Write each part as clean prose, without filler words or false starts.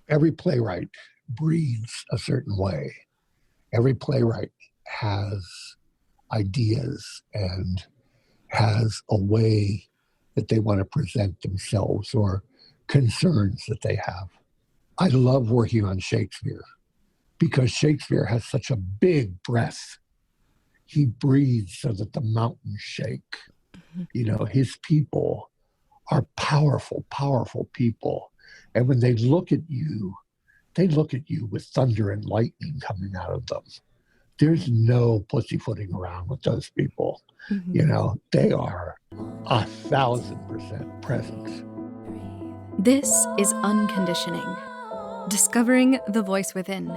every playwright breathes a certain way. Every playwright has ideas and has a way that they want to present themselves or concerns that they have. I love working on Shakespeare because Shakespeare has such a big breath. He breathes so that the mountains shake. You know, his people are powerful, powerful people. And when they look at you with thunder and lightning coming out of them. There's no pussyfooting around with those people. Mm-hmm. You know, they are 1,000% present. This is Unconditioning, Discovering the Voice Within,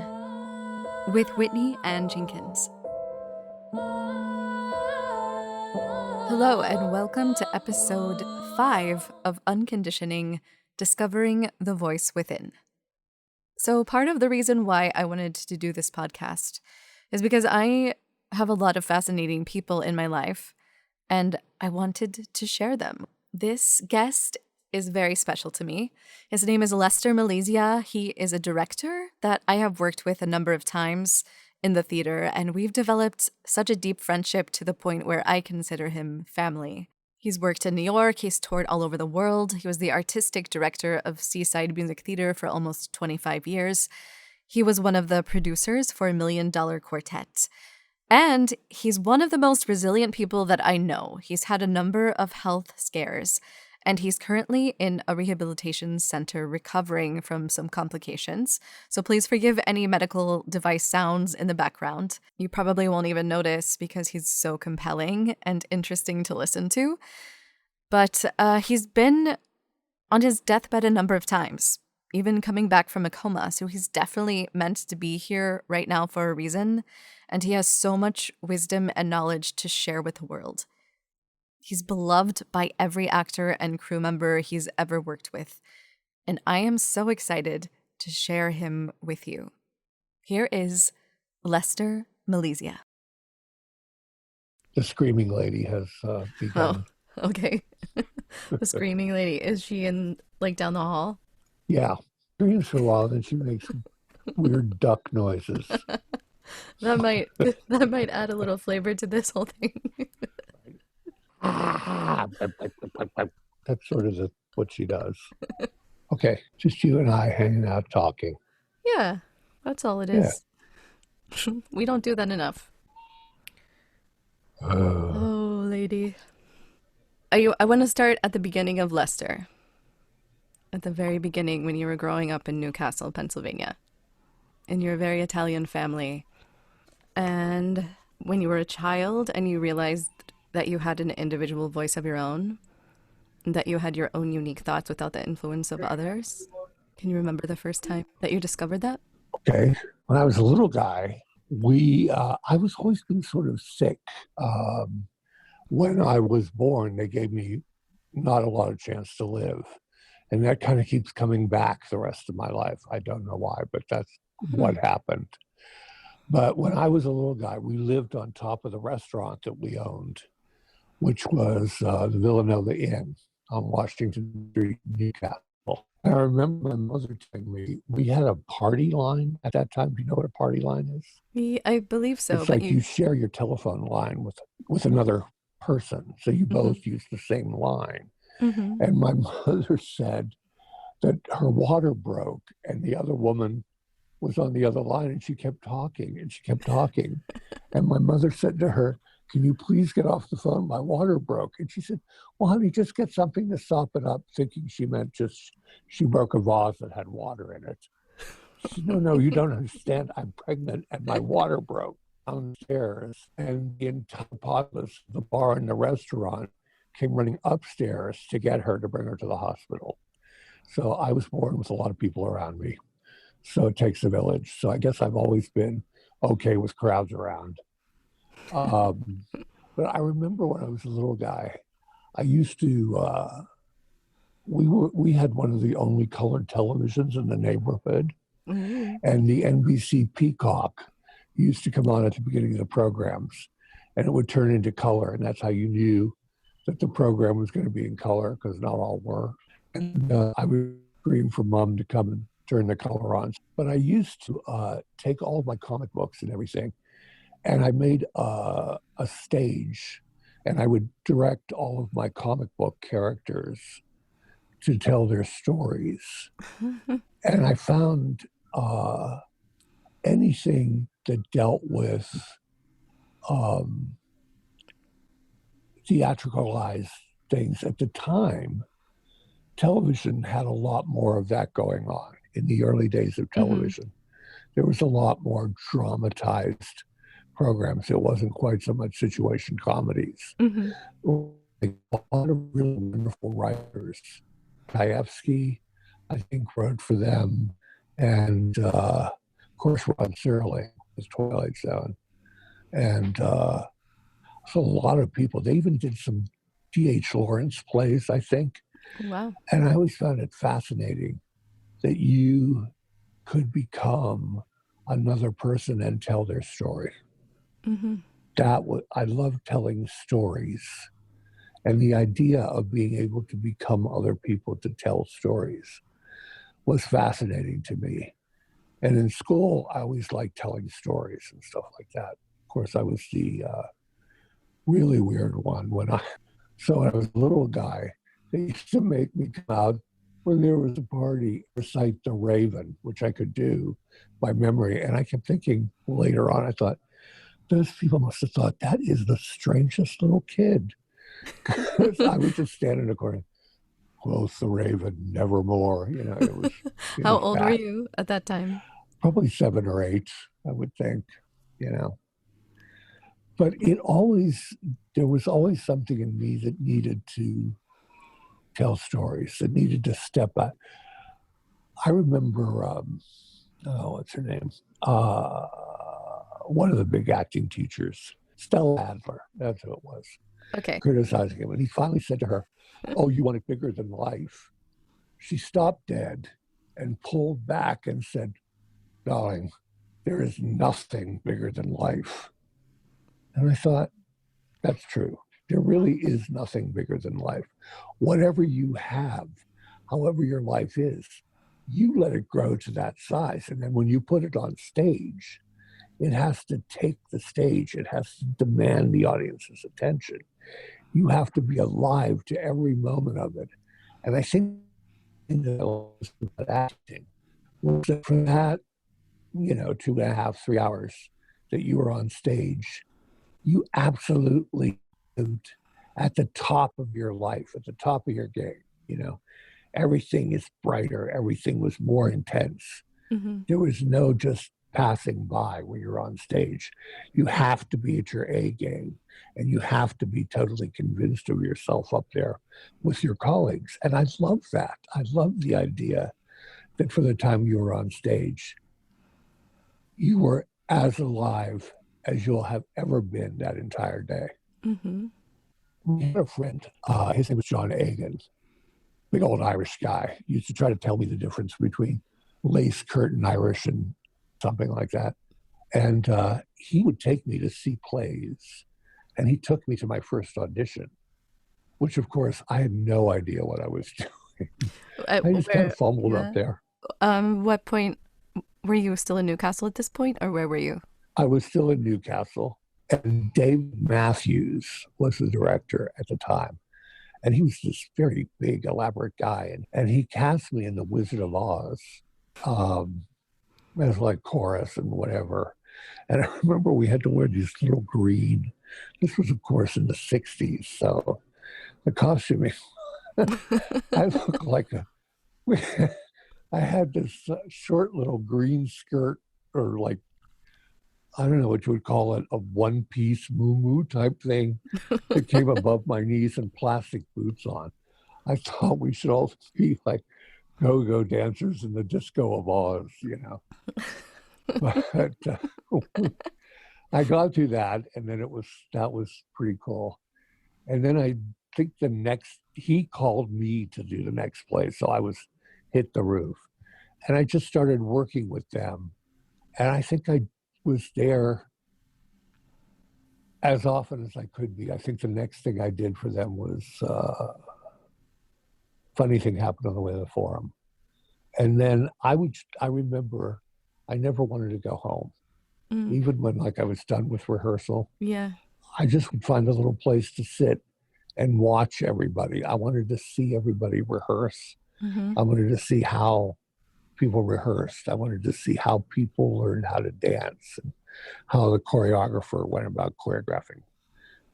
with Whitney Ann Jenkins. Hello, and welcome to episode 5 of Unconditioning, Discovering the Voice Within. So part of the reason why I wanted to do this podcast is because I have a lot of fascinating people in my life, and I wanted to share them. This guest is very special to me. His name is Lester Malizia. He is a director that I have worked with a number of times in the theater, and we've developed such a deep friendship to the point where I consider him family. He's worked in New York, he's toured all over the world. He was the artistic director of Seaside Music Theatre for almost 25 years. He was one of the producers for Million Dollar Quartet. And he's one of the most resilient people that I know. He's had a number of health scares, and he's currently in a rehabilitation center recovering from some complications. So please forgive any medical device sounds in the background. You probably won't even notice because he's so compelling and interesting to listen to. But he's been on his deathbed a number of times, even coming back from a coma. So he's definitely meant to be here right now for a reason. And he has so much wisdom and knowledge to share with the world. He's beloved by every actor and crew member he's ever worked with. And I am so excited to share him with you. Here is Lester Malizia. The Screaming Lady has begun. Oh, okay. The Screaming Lady. Is she in, like, down the hall? Yeah. Screams for a while, then she makes weird duck noises. That might add a little flavor to this whole thing. That's sort of what she does. Okay, just you and I hanging out talking. Yeah, that's all it is. Yeah. We don't do that enough. Oh, lady. I want to start at the beginning of Lester. At the very beginning, when you were growing up in Newcastle, Pennsylvania. In your very Italian family. And when you were a child and you realized that you had an individual voice of your own, that you had your own unique thoughts without the influence of others. Can you remember the first time that you discovered that? Okay. When I was a little guy, I was always being sort of sick. When I was born, they gave me not a lot of chance to live. And that kind of keeps coming back the rest of my life. I don't know why, but that's what happened. But when I was a little guy, we lived on top of the restaurant that we owned, which was the Villanova Inn on Washington Street, Newcastle. And I remember my mother telling me we had a party line at that time. Do you know what a party line is? I believe so. It's like you share your telephone line with another person. So you both use the same line. Mm-hmm. And my mother said that her water broke and the other woman was on the other line and she kept talking and she kept talking. And my mother said to her, "Can you please get off the phone? My water broke." And she said, "Well, honey, just get something to sop it up," thinking she meant just she broke a vase that had water in it. She said, No, you don't understand. I'm pregnant and my water broke downstairs. And the entire populace, the bar and the restaurant, came running upstairs to get her to bring her to the hospital. So I was born with a lot of people around me. So it takes a village. So I guess I've always been okay with crowds around. But I remember when I was a little guy, I used to, we had one of the only colored televisions in the neighborhood. Mm-hmm. And the NBC Peacock used to come on at the beginning of the programs and it would turn into color. And that's how you knew that the program was going to be in color because not all were. And I would scream for Mom to come and during the color-ons. But I used to take all of my comic books and everything, and I made a stage, and I would direct all of my comic book characters to tell their stories. And I found anything that dealt with theatricalized things at the time, television had a lot more of that going on in the early days of television. There was a lot more dramatized programs. It wasn't quite so much situation comedies. Like, a lot of really wonderful writers. Dostoevsky, I think, wrote for them. And of course, Rod Serling with Twilight Zone. And so a lot of people, they even did some D.H. Lawrence plays, I think. Wow. And I always found it fascinating that you could become another person and tell their story. I love telling stories. And the idea of being able to become other people to tell stories was fascinating to me. And in school, I always liked telling stories and stuff like that. Of course, I was the really weird one when I was a little guy. They used to make me come out when there was a party, recite The Raven, which I could do by memory. And I kept thinking later on, I thought, those people must have thought that is the strangest little kid. Because I would just stand in the corner, quoth the Raven, nevermore. It was. How old were you at that time? Probably 7 or 8, I would think. But there was always something in me that needed to tell stories, that needed to step out. I remember, what's her name? One of the big acting teachers, Stella Adler, that's who it was. Okay. Criticizing him. And he finally said to her, "Oh, you want it bigger than life?" She stopped dead and pulled back and said, "Darling, there is nothing bigger than life." And I thought, that's true. There really is nothing bigger than life. Whatever you have, however your life is, you let it grow to that size. And then when you put it on stage, it has to take the stage. It has to demand the audience's attention. You have to be alive to every moment of it. And I think about acting was that for that, 2.5, 3 hours that you were on stage, you absolutely lived at the top of your life, at the top of your game. Everything is brighter. Everything was more intense. There was no just passing by when you're on stage. You have to be at your A game, and you have to be totally convinced of yourself up there with your colleagues. And I love that. I love the idea that for the time you were on stage, you were as alive as you'll have ever been that entire day. We had a friend, his name was John Agan, big old Irish guy. He used to try to tell me the difference between lace curtain Irish and something like that. And he would take me to see plays. And he took me to my first audition, which, of course, I had no idea what I was doing. I just kind of fumbled up there. What point were you still in Newcastle at this point, or where were you? I was still in Newcastle. And Dave Matthews was the director at the time. And he was this very big, elaborate guy. And he cast me in The Wizard of Oz as like chorus and whatever. And I remember we had to wear these little green. This was, of course, in the 60s. So the costuming, I looked like I had this short little green skirt, or like, I don't know what you would call it, a one-piece moo-moo type thing that came above my knees, and plastic boots on. I thought we should all be like go-go dancers in the Disco of Oz, But I got through that, and then that was pretty cool. And then I think he called me to do the next play, so I was hit the roof. And I just started working with them. And I think I was there as often as I could be. I think the next thing I did for them was funny thing happened on the way to the Forum. And then I remember I never wanted to go home. Even when like I was done with rehearsal. Yeah. I just would find a little place to sit and watch everybody. I wanted to see everybody rehearse. I wanted to see how people rehearsed. I wanted to see how people learned how to dance and how the choreographer went about choreographing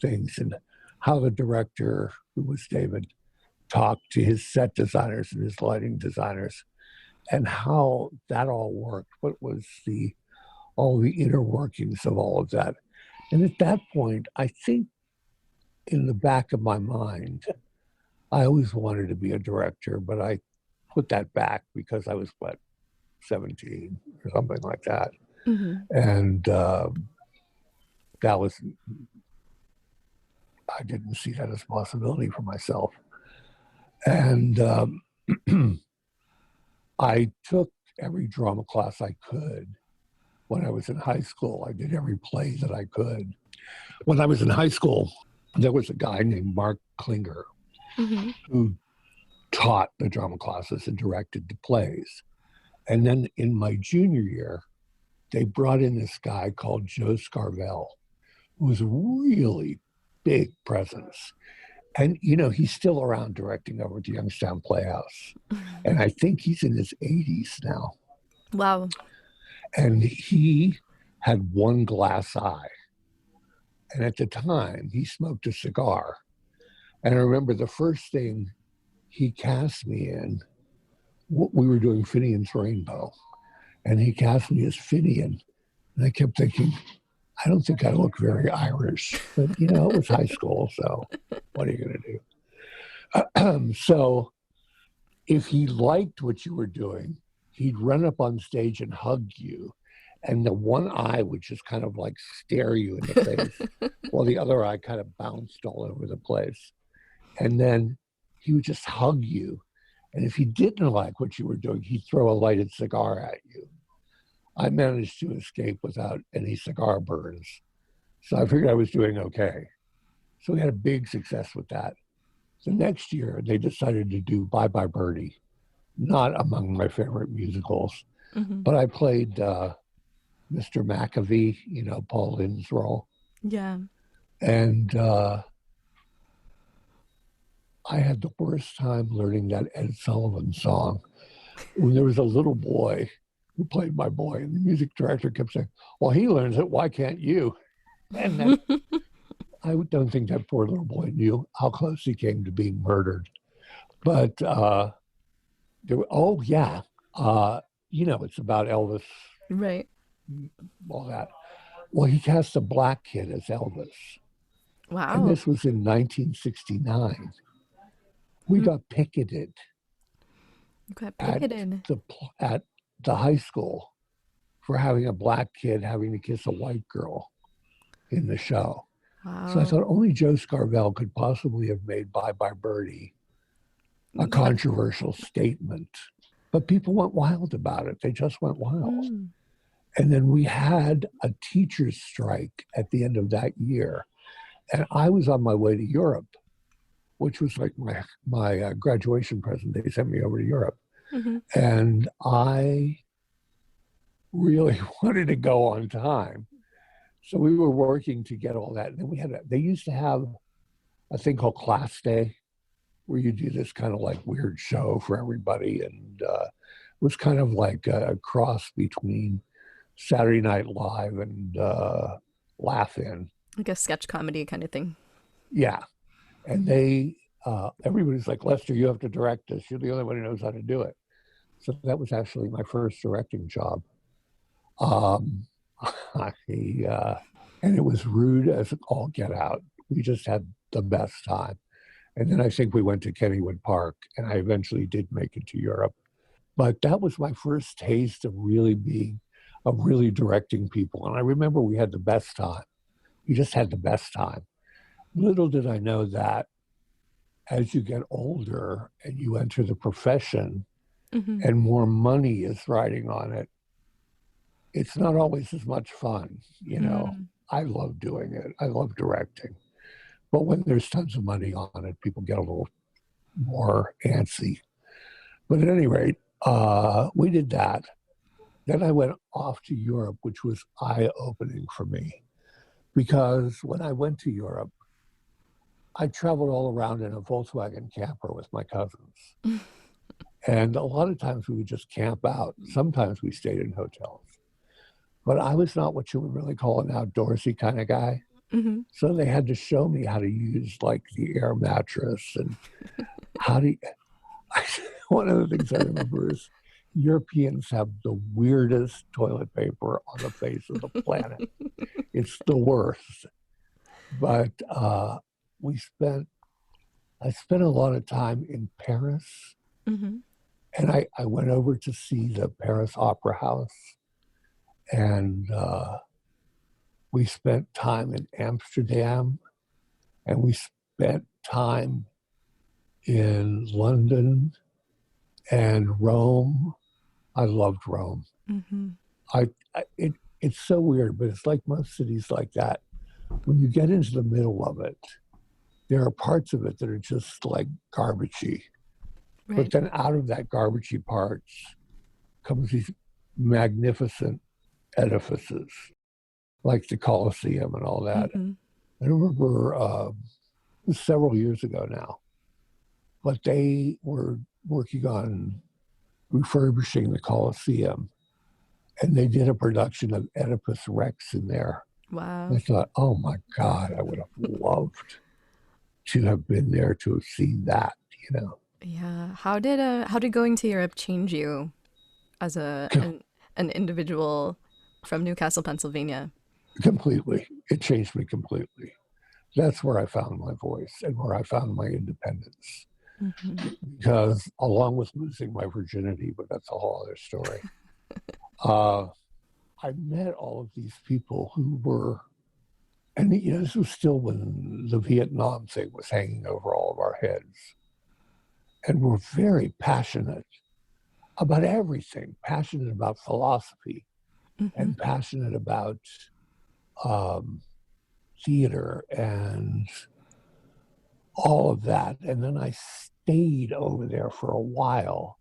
things and how the director, who was David, talked to his set designers and his lighting designers and how that all worked. What was all the inner workings of all of that. And at that point, I think in the back of my mind, I always wanted to be a director, but I put that back because I was, 17 or something like that. And that was, I didn't see that as a possibility for myself. And I took every drama class I could. When I was in high school, I did every play that I could. When I was in high school, there was a guy named Mark Klinger who taught the drama classes and directed the plays. And then in my junior year, they brought in this guy called Joe Scarvell, who was a really big presence. And, he's still around directing over at the Youngstown Playhouse. And I think he's in his 80s now. Wow. And he had one glass eye. And at the time, he smoked a cigar. And I remember the first thing he cast me in, we were doing Finian's Rainbow. And he cast me as Finian. And I kept thinking, I don't think I look very Irish. But, it was high school, so what are you going to do? So if he liked what you were doing, he'd run up on stage and hug you. And the one eye would just kind of like stare you in the face while the other eye kind of bounced all over the place. And then he would just hug you. And if he didn't like what you were doing, he'd throw a lighted cigar at you. I managed to escape without any cigar burns. So I figured I was doing okay. So we had a big success with that. The next year, they decided to do Bye Bye Birdie, not among my favorite musicals, but I played Mr. McAfee, Paul Lynde's role. Yeah. And I had the worst time learning that Ed Sullivan song. When there was a little boy who played my boy, and the music director kept saying, well, he learns it, why can't you? And that, I don't think that poor little boy knew how close he came to being murdered. But it's about Elvis. Right. All that. Well, he cast a black kid as Elvis. Wow. And this was in 1969. We got picketed. You got picketed at the high school for having a black kid having to kiss a white girl in the show. Wow. So I thought only Joe Scarvell could possibly have made Bye Bye Birdie a controversial statement. But people went wild about it. They just went wild. And then we had a teacher's strike at the end of that year. And I was on my way to Europe, which was like my graduation present. They sent me over to Europe. And I really wanted to go on time. So we were working to get all that. And then they used to have a thing called Class Day, where you do this kind of like weird show for everybody. And it was kind of like a cross between Saturday Night Live and Laugh-In. Like a sketch comedy kind of thing. Yeah. And everybody's like, Lester, you have to direct this. You're the only one who knows how to do it. So that was actually my first directing job. And it was rude as all get out. We just had the best time. And then I think we went to Kennywood Park, and I eventually did make it to Europe. But that was my first taste of really directing people. And I remember we had the best time. We just had the best time. Little did I know that as you get older and you enter the profession and more money is riding on it, it's not always as much fun, I love doing it. I love directing. But when there's tons of money on it, people get a little more antsy. But at any rate, We did that. Then I went off to Europe, which was eye-opening for me. Because when I went to Europe, I traveled all around in a Volkswagen camper with my cousins. And a lot of times we would just camp out. Sometimes we stayed in hotels. But I was not what you would really call an outdoorsy kind of guy. Mm-hmm. So they had to show me how to use like the air mattress and how to. One of the things I remember is Europeans have the weirdest toilet paper on the face of the planet. It's the worst. But I spent a lot of time in Paris. Mm-hmm. And I went over to see the Paris Opera House. And we spent time in Amsterdam. And we spent time in London and Rome. I loved Rome. Mm-hmm. It's so weird, but it's like most cities like that. When you get into the middle of it, there are parts of it that are just like garbagey. Right. But then out of that garbagey parts comes these magnificent edifices, like the Colosseum and all that. Mm-hmm. I remember it was several years ago now, but they were working on refurbishing the Colosseum, and they did a production of Oedipus Rex in there. Wow. And I thought, oh my God, I would have loved to have been there to have seen that, you know. Yeah. How did going to Europe change you as an individual from Newcastle, Pennsylvania? Completely. It changed me completely. That's where I found my voice and where I found my independence. Mm-hmm. Because along with losing my virginity, but that's a whole other story, I met all of these people who were, and you know, this was still when the Vietnam thing was hanging over all of our heads, and were very passionate about everything, passionate about philosophy, Mm-hmm. and passionate about theater and all of that. And then I stayed over there for a while.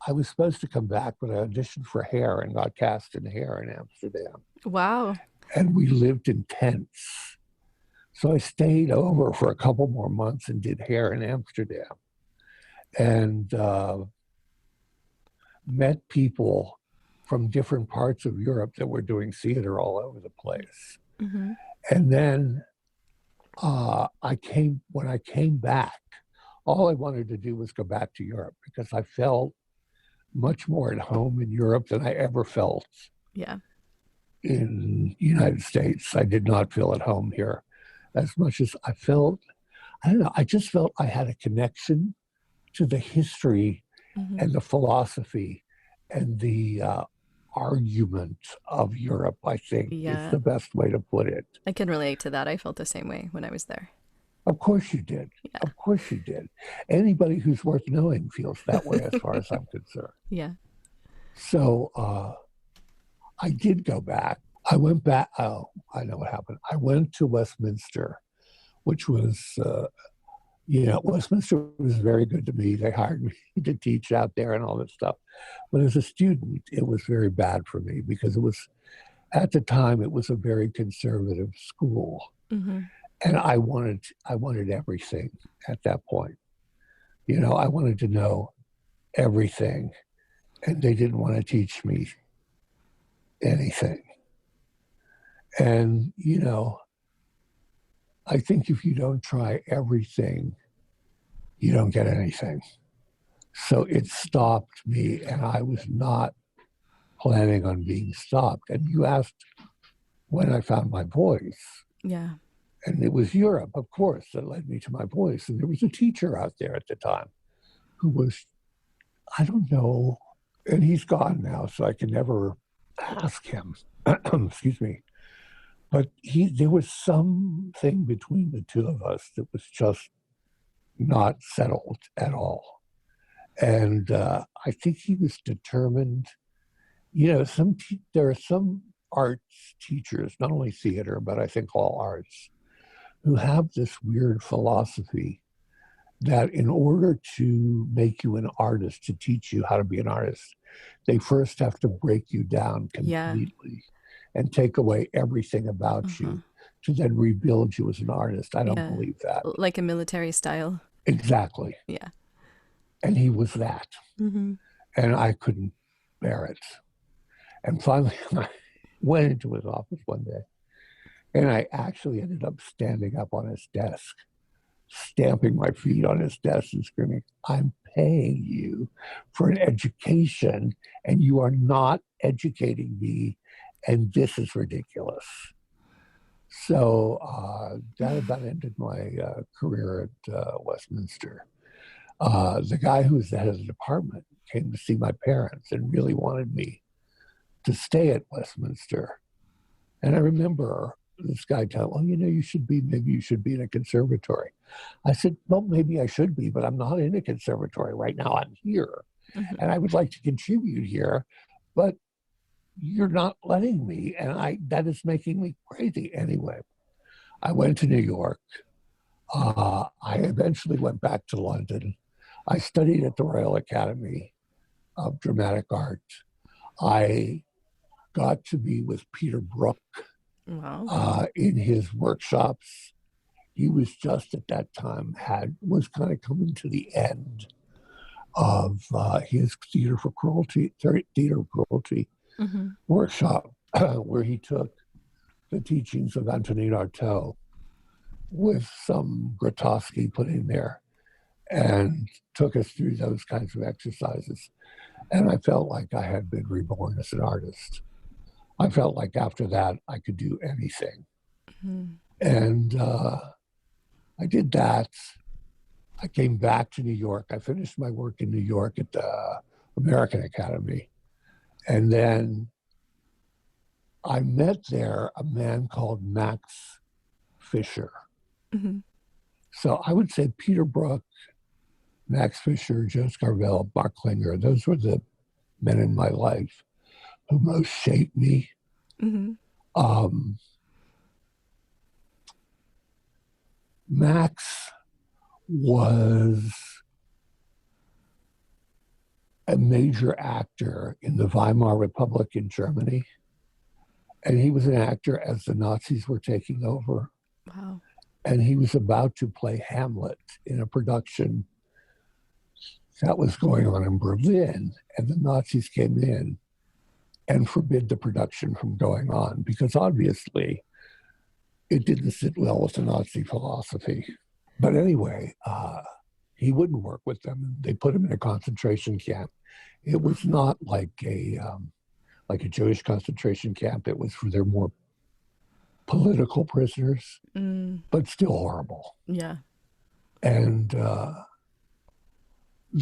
I was supposed to come back, but I auditioned for Hair and got cast in Hair in Amsterdam. Wow. And we lived in tents. So I stayed over for a couple more months and did Hair in Amsterdam. And met people from different parts of Europe that were doing theater all over the place. Mm-hmm. And then when I came back, all I wanted to do was go back to Europe because I felt much more at home in Europe than I ever felt in the United States. I did not feel at home here as much as I felt, I don't know, I just felt I had a connection to the history Mm-hmm. and the philosophy and the argument of Europe, I think, is the best way to put it. I can relate to that. I felt the same way when I was there. Of course you did. Yeah. Of course you did. Anybody who's worth knowing feels that way as far as I'm concerned. Yeah. So I did go back. I went back. Oh, I know what happened. I went to Westminster, which was, Westminster was very good to me. They hired me to teach out there and all that stuff. But as a student, it was very bad for me because at the time, it was a very conservative school. Mm-hmm. And I wanted everything at that point. You know, I wanted to know everything. And they didn't want to teach me anything. And, you know, I think if you don't try everything, you don't get anything. So it stopped me, and I was not planning on being stopped. And you asked when I found my voice. Yeah. And it was Europe, of course, that led me to my voice. And there was a teacher out there at the time who was, I don't know, and he's gone now, so I can never ask him. Excuse me. But there was something between the two of us that was just not settled at all. And I think he was determined. You know, there are some arts teachers, not only theater, but I think all arts, who have this weird philosophy that in order to make you an artist, to teach you how to be an artist, they first have to break you down Yeah. completely and take away everything about Uh-huh. you to then rebuild you as an artist. I don't Yeah. believe that. Like a military style. Exactly. Yeah. And he was that. Mm-hmm. And I couldn't bear it. And finally, I went into his office one day and I actually ended up standing up on his desk, stamping my feet on his desk and screaming, I'm paying you for an education and you are not educating me. And this is ridiculous. So that about ended my career at Westminster. The guy who was the head of the department came to see my parents and really wanted me to stay at Westminster. And I remember this guy telling, well, maybe you should be in a conservatory. I said, well, maybe I should be, but I'm not in a conservatory right now. I'm here. Mm-hmm. And I would like to contribute here, but you're not letting me. And that is making me crazy. Anyway, I went to New York. I eventually went back to London. I studied at the Royal Academy of Dramatic Art. I got to be with Peter Brook Wow. in his workshops. He was just at that time was kind of coming to the end of his theater of cruelty Mm-hmm. workshop, where he took the teachings of Antonin Artaud with some Grotowski put in there and took us through those kinds of exercises. And I felt like I had been reborn as an artist. I felt like after that, I could do anything. Mm-hmm. And I did that. I came back to New York. I finished my work in New York at the American Academy. And then I met there a man called Max Fisher. Mm-hmm. So I would say Peter Brook, Max Fisher, Joe Scarvell, Mark Klinger, those were the men in my life who most shaped me. Mm-hmm. Max was a major actor in the Weimar Republic in Germany. And he was an actor as the Nazis were taking over. Wow. And he was about to play Hamlet in a production that was going on in Berlin. And the Nazis came in and forbid the production from going on because obviously it didn't sit well with the Nazi philosophy. But anyway, he wouldn't work with them. They put him in a concentration camp. It was not like a Jewish concentration camp. It was for their more political prisoners, but still horrible. Yeah. And the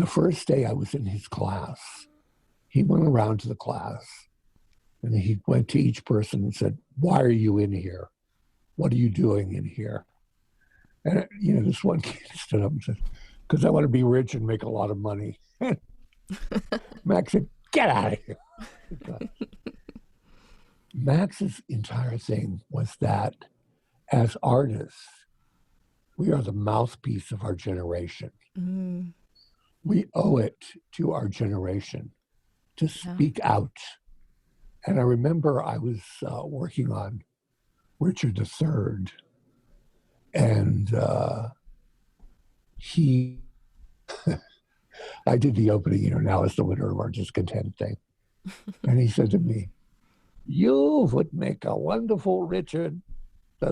first day I was in his class, he went around to the class and he went to each person and said, why are you in here? What are you doing in here? And, this one kid stood up and said, because I want to be rich and make a lot of money. Max said, get out of here. Max's entire thing was that as artists, we are the mouthpiece of our generation. Mm-hmm. We owe it to our generation to speak out. And I remember I was working on Richard III, and I did the opening, now as the winner of our discontent thing. And he said to me, you would make a wonderful Richard II.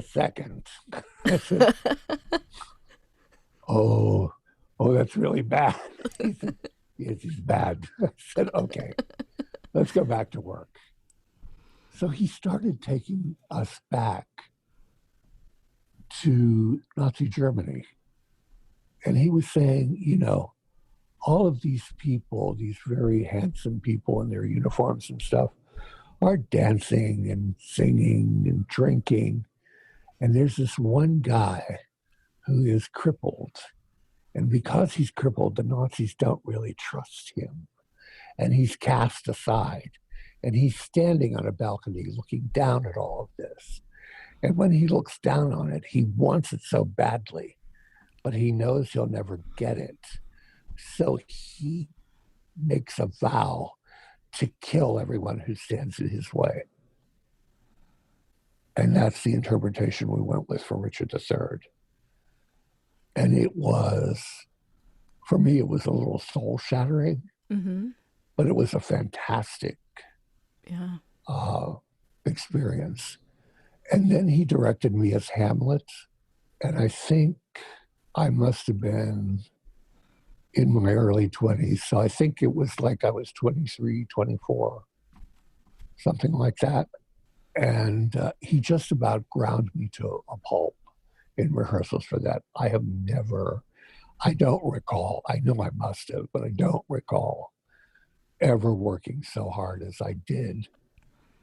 I said, oh, that's really bad. He said, yes, he's bad. I said, okay, let's go back to work. So he started taking us back to Nazi Germany. And he was saying, all of these people, these very handsome people in their uniforms and stuff, are dancing and singing and drinking. And there's this one guy who is crippled. And because he's crippled, the Nazis don't really trust him. And he's cast aside. And he's standing on a balcony looking down at all of this. And when he looks down on it, he wants it so badly but he knows he'll never get it. So he makes a vow to kill everyone who stands in his way. And that's the interpretation we went with for Richard III. And it was, for me, it was a little soul shattering, but it was a fantastic experience. And then he directed me as Hamlet. And I think I must have been in my early 20s. So I think it was like I was 23, 24, something like that. And he just about ground me to a pulp in rehearsals for that. I don't recall, I know I must have, but I don't recall ever working so hard as I did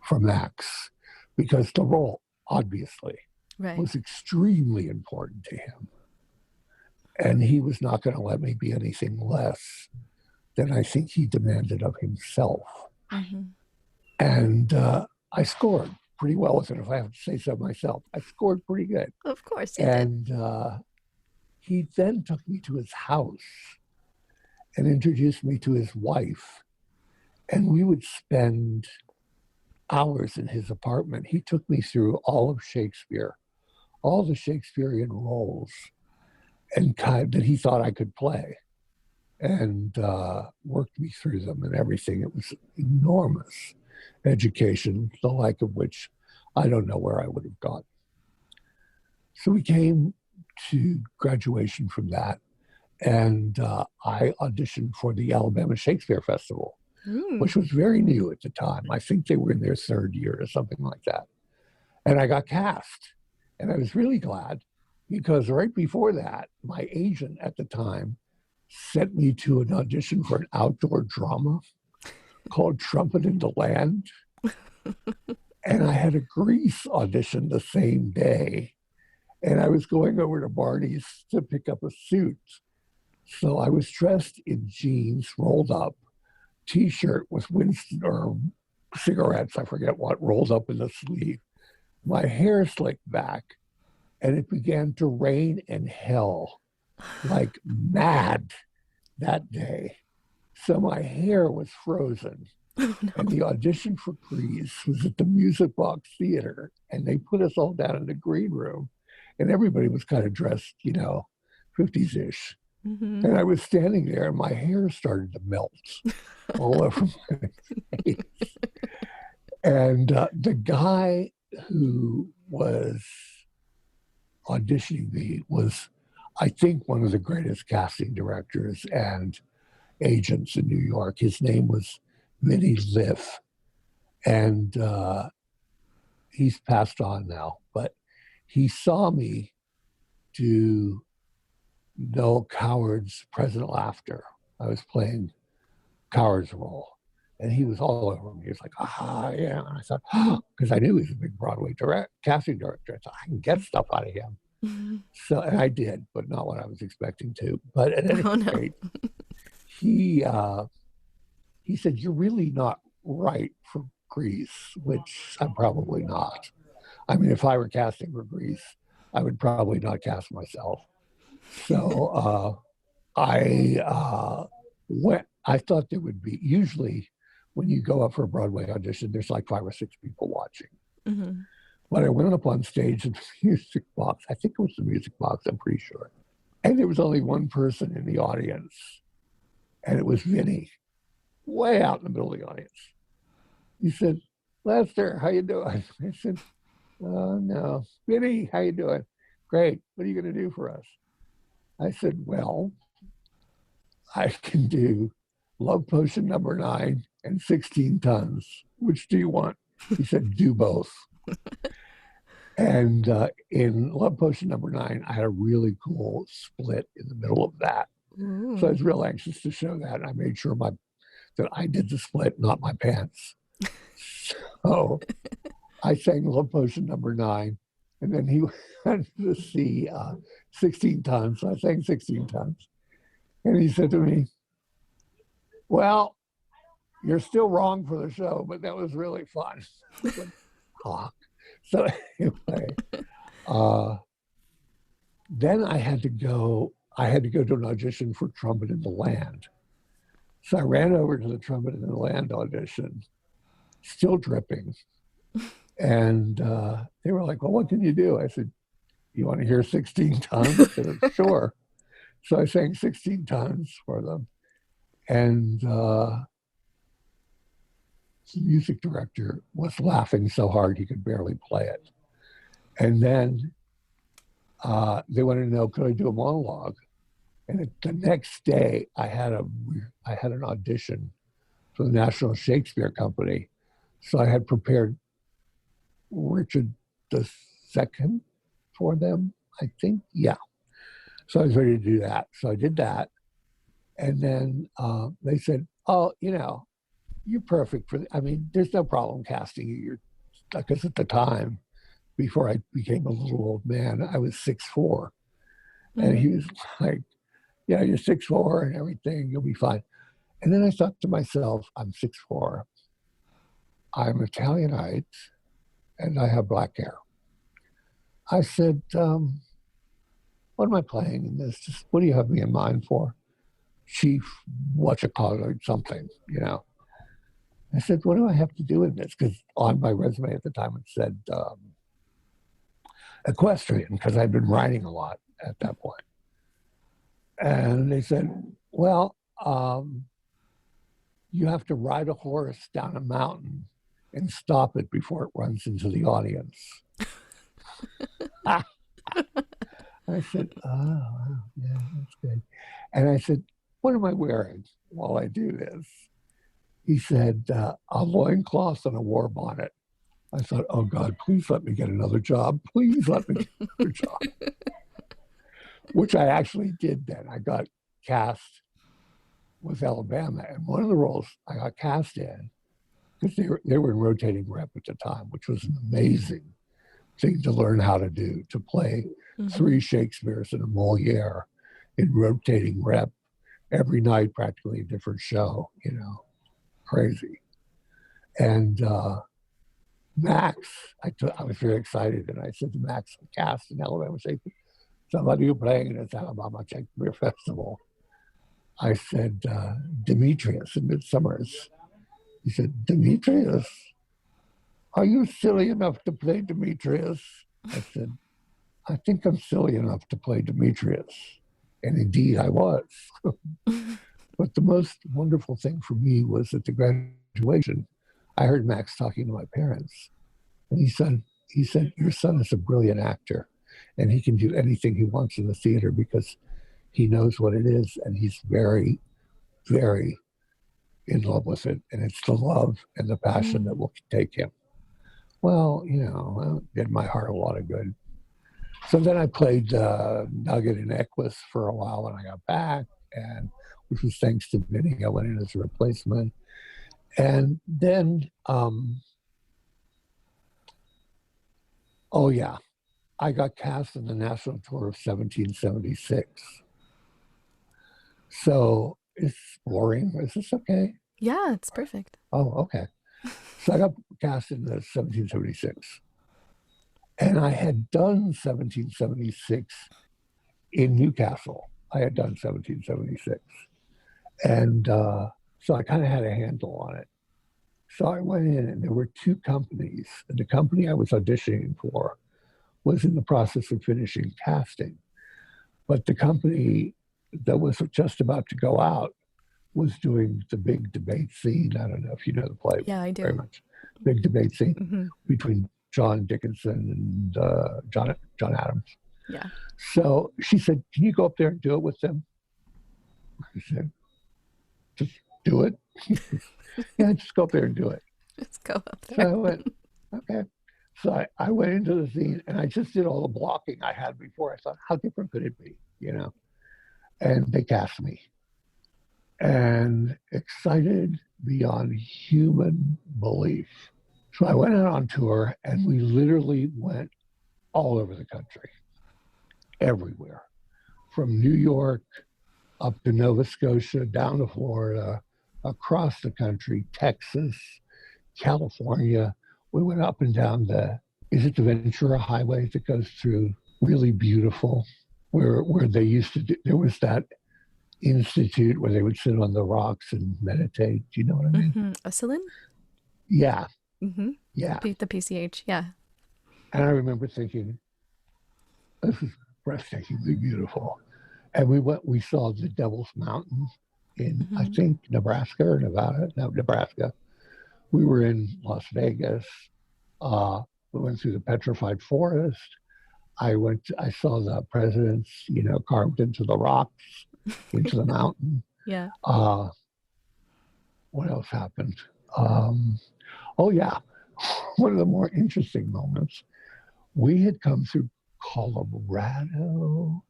for Max, because the role, obviously, was extremely important to him. And he was not going to let me be anything less than I think he demanded of himself. And I scored pretty well with it, if I have to say so myself. I scored pretty good. Of course you did. And he then took me to his house and introduced me to his wife. And we would spend hours in his apartment. He took me through all of Shakespeare, all the Shakespearean roles, and that he thought I could play, and worked me through them and everything. It was enormous education, the like of which I don't know where I would have gone. So we came to graduation from that, and I auditioned for the Alabama Shakespeare Festival, which was very new at the time. I think they were in their third year or something like that. And I got cast, and I was really glad, because right before that, my agent at the time sent me to an audition for an outdoor drama called Trumpet in the Land. And I had a Grease audition the same day. And I was going over to Barney's to pick up a suit. So I was dressed in jeans, rolled up, T-shirt with Winston or cigarettes, I forget what, rolled up in the sleeve. My hair slicked back, and it began to rain and hail like mad that day. So my hair was frozen. And the audition for Grease was at the Music Box Theater, and they put us all down in the green room, and everybody was kind of dressed, 50s-ish. And I was standing there, and my hair started to melt all over my face. And the guy who was auditioning me was, I think, one of the greatest casting directors and agents in New York. His name was Vinny Liff, and he's passed on now, but he saw me do Noel Coward's Present Laughter. I was playing Coward's role, and he was all over me. He was like, yeah. And I thought, because I knew he was a big Broadway casting director. I thought, I can get stuff out of him. So, and I did, but not what I was expecting to. But at any rate, he said, "You're really not right for Grease," which I'm probably not. I mean, if I were casting for Grease, I would probably not cast myself. So I went. I thought there would be, usually when you go up for a Broadway audition, there's like 5 or 6 people watching. But I went up on stage in the Music Box. I think it was the Music Box, I'm pretty sure. And there was only one person in the audience, and it was Vinny, way out in the middle of the audience. He said, "Lester, how you doing?" I said, "No." "Vinny, how you doing?" "Great. What are you going to do for us?" I said, "Well, I can do Love Potion number 9 and 16 tons. Which do you want?" He said, "Do both." And in Love Potion number 9, I had a really cool split in the middle of that. So I was real anxious to show that. I made sure that I did the split, not my pants. So I sang Love Potion number 9, and then he went to see 16 tons. So I sang 16 tons. And he said to me, "Well, you're still wrong for the show, but that was really fun." So anyway, then I had to go to an audition for Trumpet in the Land. So I ran over to the Trumpet in the Land audition, still dripping. And they were like, well, what can you do? I said, you want to hear 16 tons? They said, sure. So I sang 16 tons for them. And the music director was laughing so hard he could barely play it. And then they wanted to know, could I do a monologue? And the next day, I had an audition for the National Shakespeare Company. So I had prepared Richard II for them, I think. Yeah. So I was ready to do that. So I did that. And then they said, oh, you're perfect for, there's no problem casting you. Because at the time, before I became a little old man, I was 6'4". Mm-hmm. And he was like, yeah, you're 6'4" and everything, you'll be fine. And then I thought to myself, I'm 6'4", I'm Italianite, and I have black hair. I said, what am I playing in this? Just, what do you have me in mind for? Chief, something, I said, what do I have to do in this? Because on my resume at the time it said equestrian, because I'd been riding a lot at that point. And they said, well, you have to ride a horse down a mountain and stop it before it runs into the audience. I said, oh, yeah, that's good. And I said, what am I wearing while I do this? He said, a loincloth and a war bonnet. I thought, oh God, please let me get another job. Please let me get another job. Which I actually did then. I got cast with Alabama. And one of the roles I got cast in, because they were in rotating rep at the time, which was an amazing thing to learn how to do, to play 3 Shakespeares and a Moliere in rotating rep every night, practically a different show, crazy. And Max, I was very excited, and I said to Max, cast in Alabama Shakespeare, somebody who playing in this Alabama Shakespeare Festival. I said, Demetrius in Midsummer's. He said, Demetrius? Are you silly enough to play Demetrius? I said, I think I'm silly enough to play Demetrius. And indeed I was. But the most wonderful thing for me was at the graduation, I heard Max talking to my parents. And he said, your son is a brilliant actor, and he can do anything he wants in the theater because he knows what it is, and he's very, very in love with it. And it's the love and the passion that will take him. Well, it did my heart a lot of good. So then I played Nugget in Equus for a while when I got back, and which was thanks to Vinny. I went in as a replacement. And then, I got cast in the national tour of 1776. So it's boring. Is this okay? Yeah, it's perfect. Oh, okay. So I got cast in the 1776. And I had done 1776 in Newcastle. I had done 1776. And so I kind of had a handle on it. So I went in, and there were 2 companies. And the company I was auditioning for was in the process of finishing casting. But the company that was just about to go out was doing the big debate scene. I don't know if you know the play. Yeah, I do. Very much. Big debate scene between John Dickinson and John Adams. Yeah. So she said, can you go up there and do it with them? I said, just do it. Yeah, just go up there and do it. Just go up there. So I went, okay. So I went into the scene, and I just did all the blocking I had before. I thought, how different could it be, And they cast me. And excited beyond human belief. So I went out on tour, and we literally went all over the country, everywhere, from New York up to Nova Scotia, down to Florida, across the country, Texas, California. We went up and down is it the Ventura Highway that goes through? Really beautiful. where they used to do, there was that institute where they would sit on the rocks and meditate. Do you know what I mean? Usulin? Yeah, Mm-hmm. yeah. The PCH, yeah. And I remember thinking, this is breathtakingly beautiful. And we saw the Devil's Mountain in, I Mm-hmm. think, Nebraska or Nevada. No, Nebraska. We were in Las Vegas. Uh, we went through the Petrified Forest. I saw the presidents, carved into the rocks, into the mountain. Yeah. Uh, what else happened? Um, oh, yeah. One of the more interesting moments, we had come through Colorado,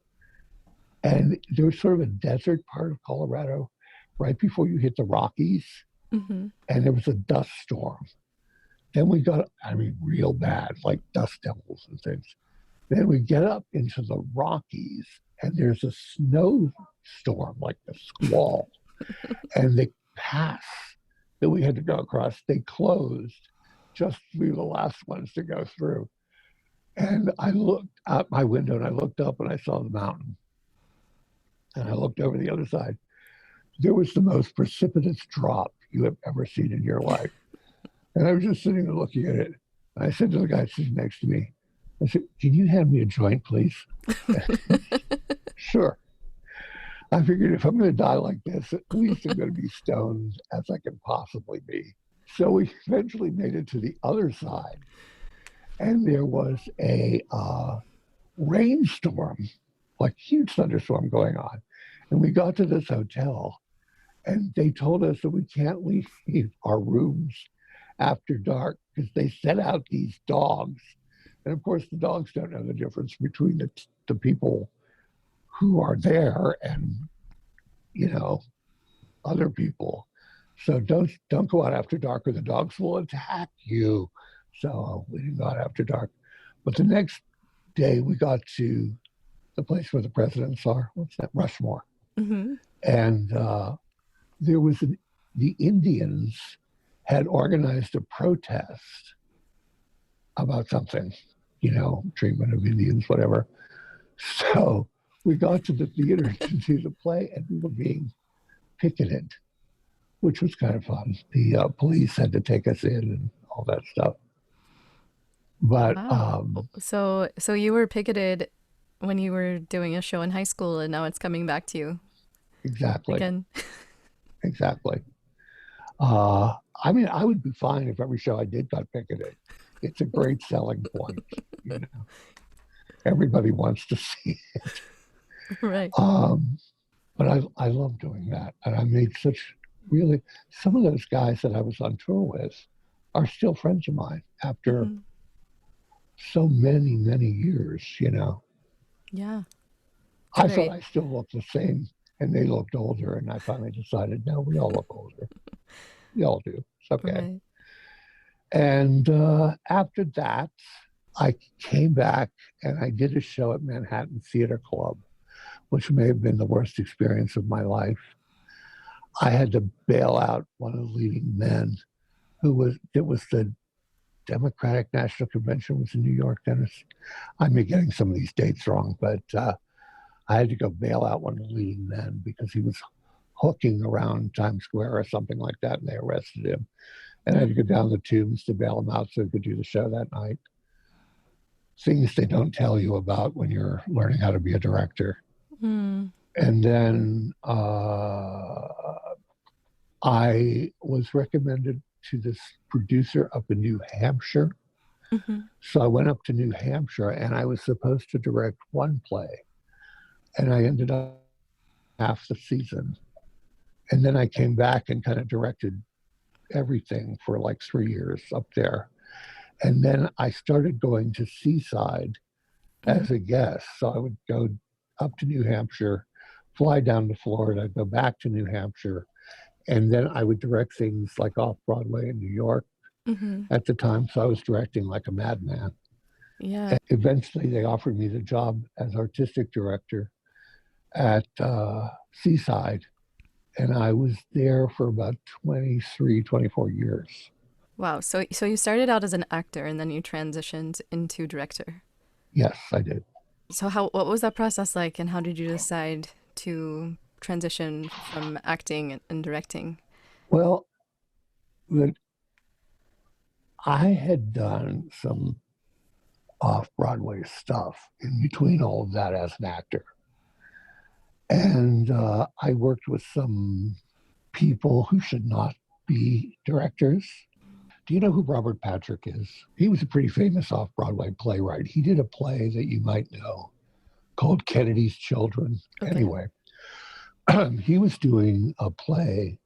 and there was sort of a desert part of Colorado right before you hit the Rockies, Mm-hmm. and there was a dust storm. Then we got, I mean, real bad, like dust devils and things. Then we get up into the Rockies, and there's a snowstorm, like a squall, and the pass that we had to go across, they closed just through the last ones to go through. And I looked out my window and I looked up and I saw the mountain. And I looked over the other side. There was the most precipitous drop you have ever seen in your life. And I was just sitting there looking at it. And I said to the guy sitting next to me, I said, can you hand me a joint, please? Sure. I figured if I'm going to die like this, at least I'm going to be stoned as I can possibly be. So we eventually made it to the other side. And there was a rainstorm, like huge thunderstorm going on. And we got to this hotel and they told us that we can't leave our rooms after dark because they set out these dogs. And of course, the dogs don't know the difference between the people who are there and, other people. So don't go out after dark or the dogs will attack you. So we didn't go out after dark. But the next day we got to the place where the presidents are. What's that? Rushmore. Mm-hmm. And there was the Indians had organized a protest about something, treatment of Indians, whatever. So we got to the theater to do the play and we were being picketed, which was kind of fun. The police had to take us in and all that stuff. But Wow. So you were picketed when you were doing a show in high school and now it's coming back to you exactly, again. exactly. Uh, I mean, I would be fine if every show I did got picketed. It's a great selling point. You know, everybody wants to see it. Right. But I love doing that, and I made such really some of those guys that I was on tour with are still friends of mine after Mm-hmm. so many years. Yeah. It's I thought very I still looked the same, and they looked older, and I finally decided, no, we all look older. We all do. It's okay. right. And after that, I came back and I did a show at Manhattan Theater Club, which may have been the worst experience of my life. I had to bail out one of the leading men it was the Democratic National Convention was in New York, Dennis. I may be getting some of these dates wrong, but I had to go bail out one of the leading men because he was hooking around Times Square or something like that, and they arrested him. And I had to go down the tubes to bail him out so he could do the show that night. Things they don't tell you about when you're learning how to be a director. Mm. And then I was recommended to this producer up in New Hampshire. Mm-hmm. So I went up to New Hampshire and I was supposed to direct one play. And I ended up half the season. And then I came back and kind of directed everything for like 3 years up there. And then I started going to Seaside Mm-hmm. as a guest. So I would go up to New Hampshire, fly down to Florida, go back to New Hampshire, and then I would direct things like off Broadway in New York Mm-hmm. at the time. So I was directing like a madman. Yeah. And eventually they offered me the job as artistic director at Seaside. And I was there for about 23, 24 years. Wow. So you started out as an actor and then you transitioned into director. Yes, I did. So what was that process like, and how did you decide to transition from acting and directing? Well, that I had done some off Broadway stuff in between all of that as an actor. And I worked with some people who should not be directors. Do you know who Robert Patrick is? He was a pretty famous off Broadway playwright. He did a play that you might know called Kennedy's Children. Okay. Anyway, he was doing a play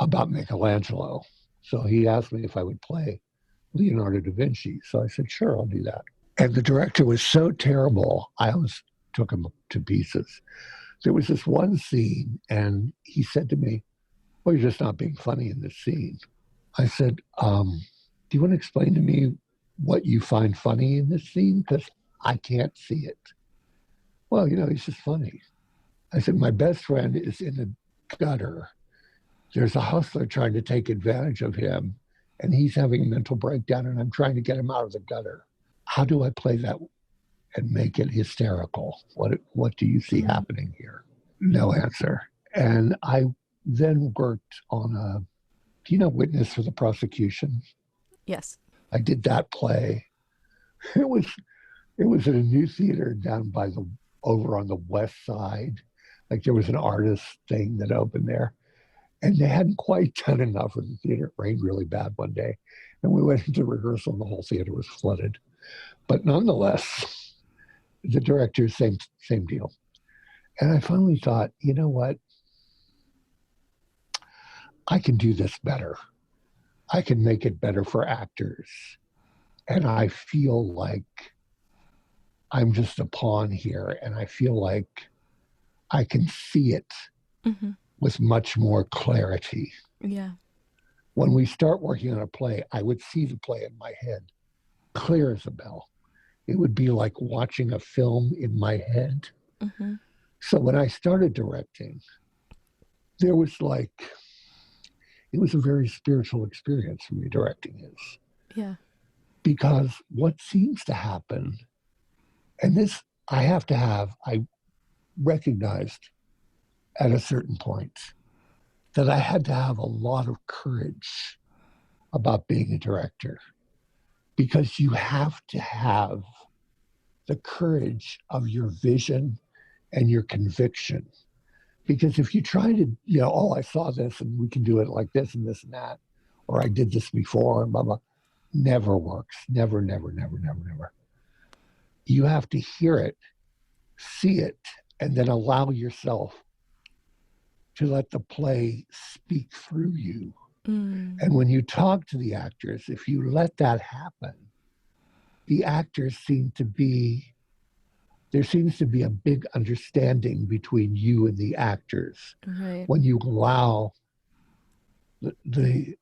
about Michelangelo. So he asked me if I would play Leonardo da Vinci. So I said, sure, I'll do that. And the director was so terrible, I almost took him to pieces. There was this one scene, and he said to me, well, you're just not being funny in this scene. I said, do you want to explain to me what you find funny in this scene? Because I can't see it. Well, he's just funny. I said, my best friend is in a gutter. There's a hustler trying to take advantage of him, and he's having a mental breakdown, and I'm trying to get him out of the gutter. How do I play that and make it hysterical? What do you see happening here? No answer. And I then worked on do you know Witness for the Prosecution? Yes. I did that play. It was it was in a new theater down by the over on the west side. Like there was an artist thing that opened there. And they hadn't quite done enough with the theater. It rained really bad one day. And we went into rehearsal and the whole theater was flooded. But nonetheless, the director, same deal. And I finally thought, you know what? I can do this better. I can make it better for actors. And I feel like I'm just a pawn here. And I feel like I can see it Mm-hmm. with much more clarity. Yeah. When we start working on a play, I would see the play in my head, clear as a bell. It would be like watching a film in my head. Mm-hmm. So when I started directing, there was it was a very spiritual experience for me, directing is. Yeah. Because what seems to happen, and this I recognized at a certain point that I had to have a lot of courage about being a director because you have to have the courage of your vision and your conviction. Because if you try to, oh, I saw this and we can do it like this and this and that, or I did this before and blah, blah, never works. Never, never, never, never, never. You have to hear it, see it, and then allow yourself to let the play speak through you. Mm. And when you talk to the actors, if you let that happen, the actors there seems to be a big understanding between you and the actors Right. when you allow the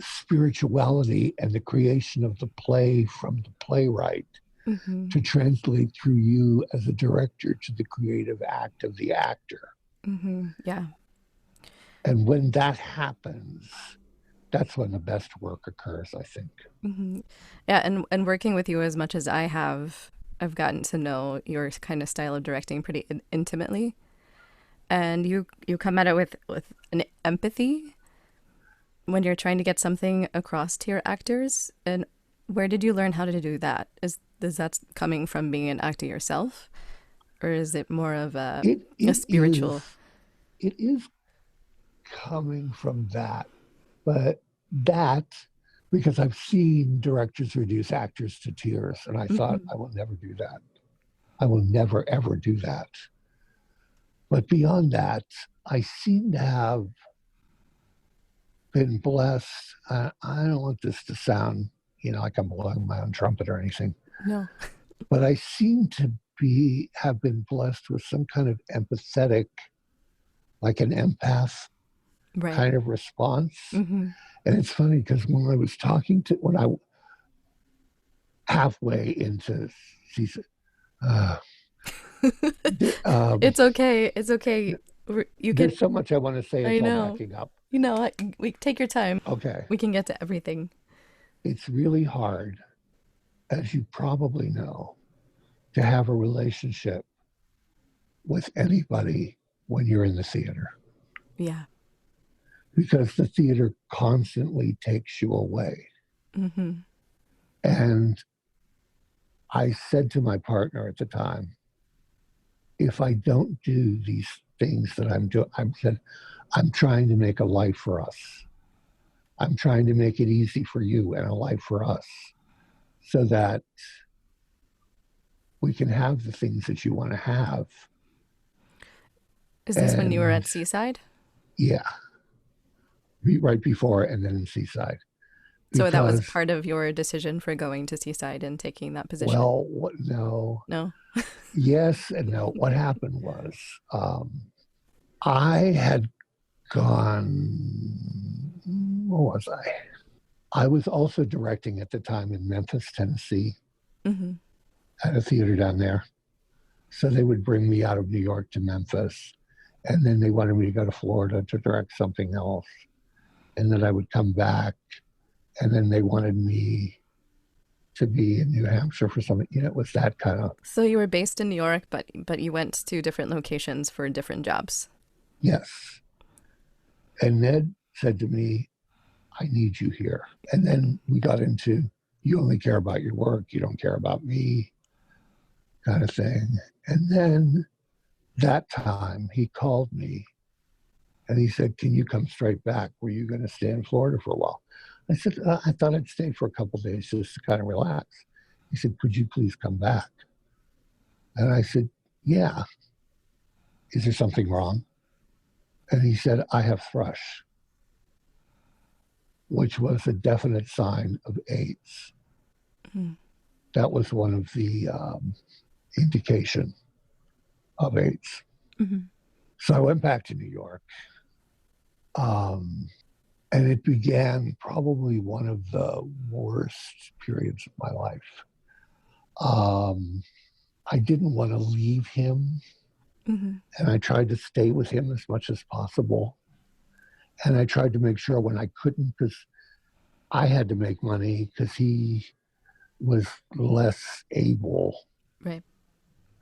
spirituality and the creation of the play from the playwright Mm-hmm. to translate through you as a director to the creative act of the actor. Mm-hmm. Yeah. And when that happens, that's when the best work occurs, I think. Mm-hmm. Yeah, and working with you as much as I've gotten to know your kind of style of directing pretty intimately, and you come at it with an empathy when you're trying to get something across to your actors. And where did you learn how to do that? Is that coming from being an actor yourself, or is it more of a It is spiritual? it is coming from that, but that because I've seen directors reduce actors to tears, and I thought Mm-hmm. I will never do that. I will never ever do that. But beyond that, I seem to have been blessed. I don't want this to sound, like I'm blowing my own trumpet or anything, No. but I seem to have been blessed with some kind of empathetic, like an empath Right. kind of response. Mm-hmm. And it's funny because when I halfway into season, uh, um, It's okay. It's okay. You can. there's so much I want to say, I it's all know. backing up. We take your time. Okay. We can get to everything. It's really hard, as you probably know, to have a relationship with anybody when you're in the theater. Yeah. Because the theater constantly takes you away. Mm-hmm. And I said to my partner at the time, if I don't do these things that I'm doing, I'm trying to make a life for us. I'm trying to make it easy for you and a life for us so that we can have the things that you want to have. Is this when you were And at Seaside? yeah, right before and then in Seaside. So that was Because, part of your decision for going to Seaside and taking that position? well, no, No? yes and no. What happened was I had gone, where was I? I was also directing at the time in Memphis, Tennessee, Mm-hmm. at a theater down there. So they would bring me out of New York to Memphis, and then they wanted me to go to Florida to direct something else. And then I would come back, and then they wanted me to be in New Hampshire for something. It was that kind of. So you were based in New York, but you went to different locations for different jobs. Yes. And Ned said to me, I need you here. And then we got into, you only care about your work, you don't care about me, kind of thing. And then that time he called me and he said, can you come straight back? Were you going to stay in Florida for a while? I said, I thought I'd stay for a couple of days just to kind of relax. He said, could you please come back? And I said, yeah. Is there something wrong? And he said, I have thrush, which was a definite sign of AIDS. Mm. That was one of the indication of AIDS. Mm-hmm. So I went back to New York. And it began probably one of the worst periods of my life. I didn't want to leave him. Mm-hmm. And I tried to stay with him as much as possible. And I tried to make sure when I couldn't, because I had to make money because he was less able Right.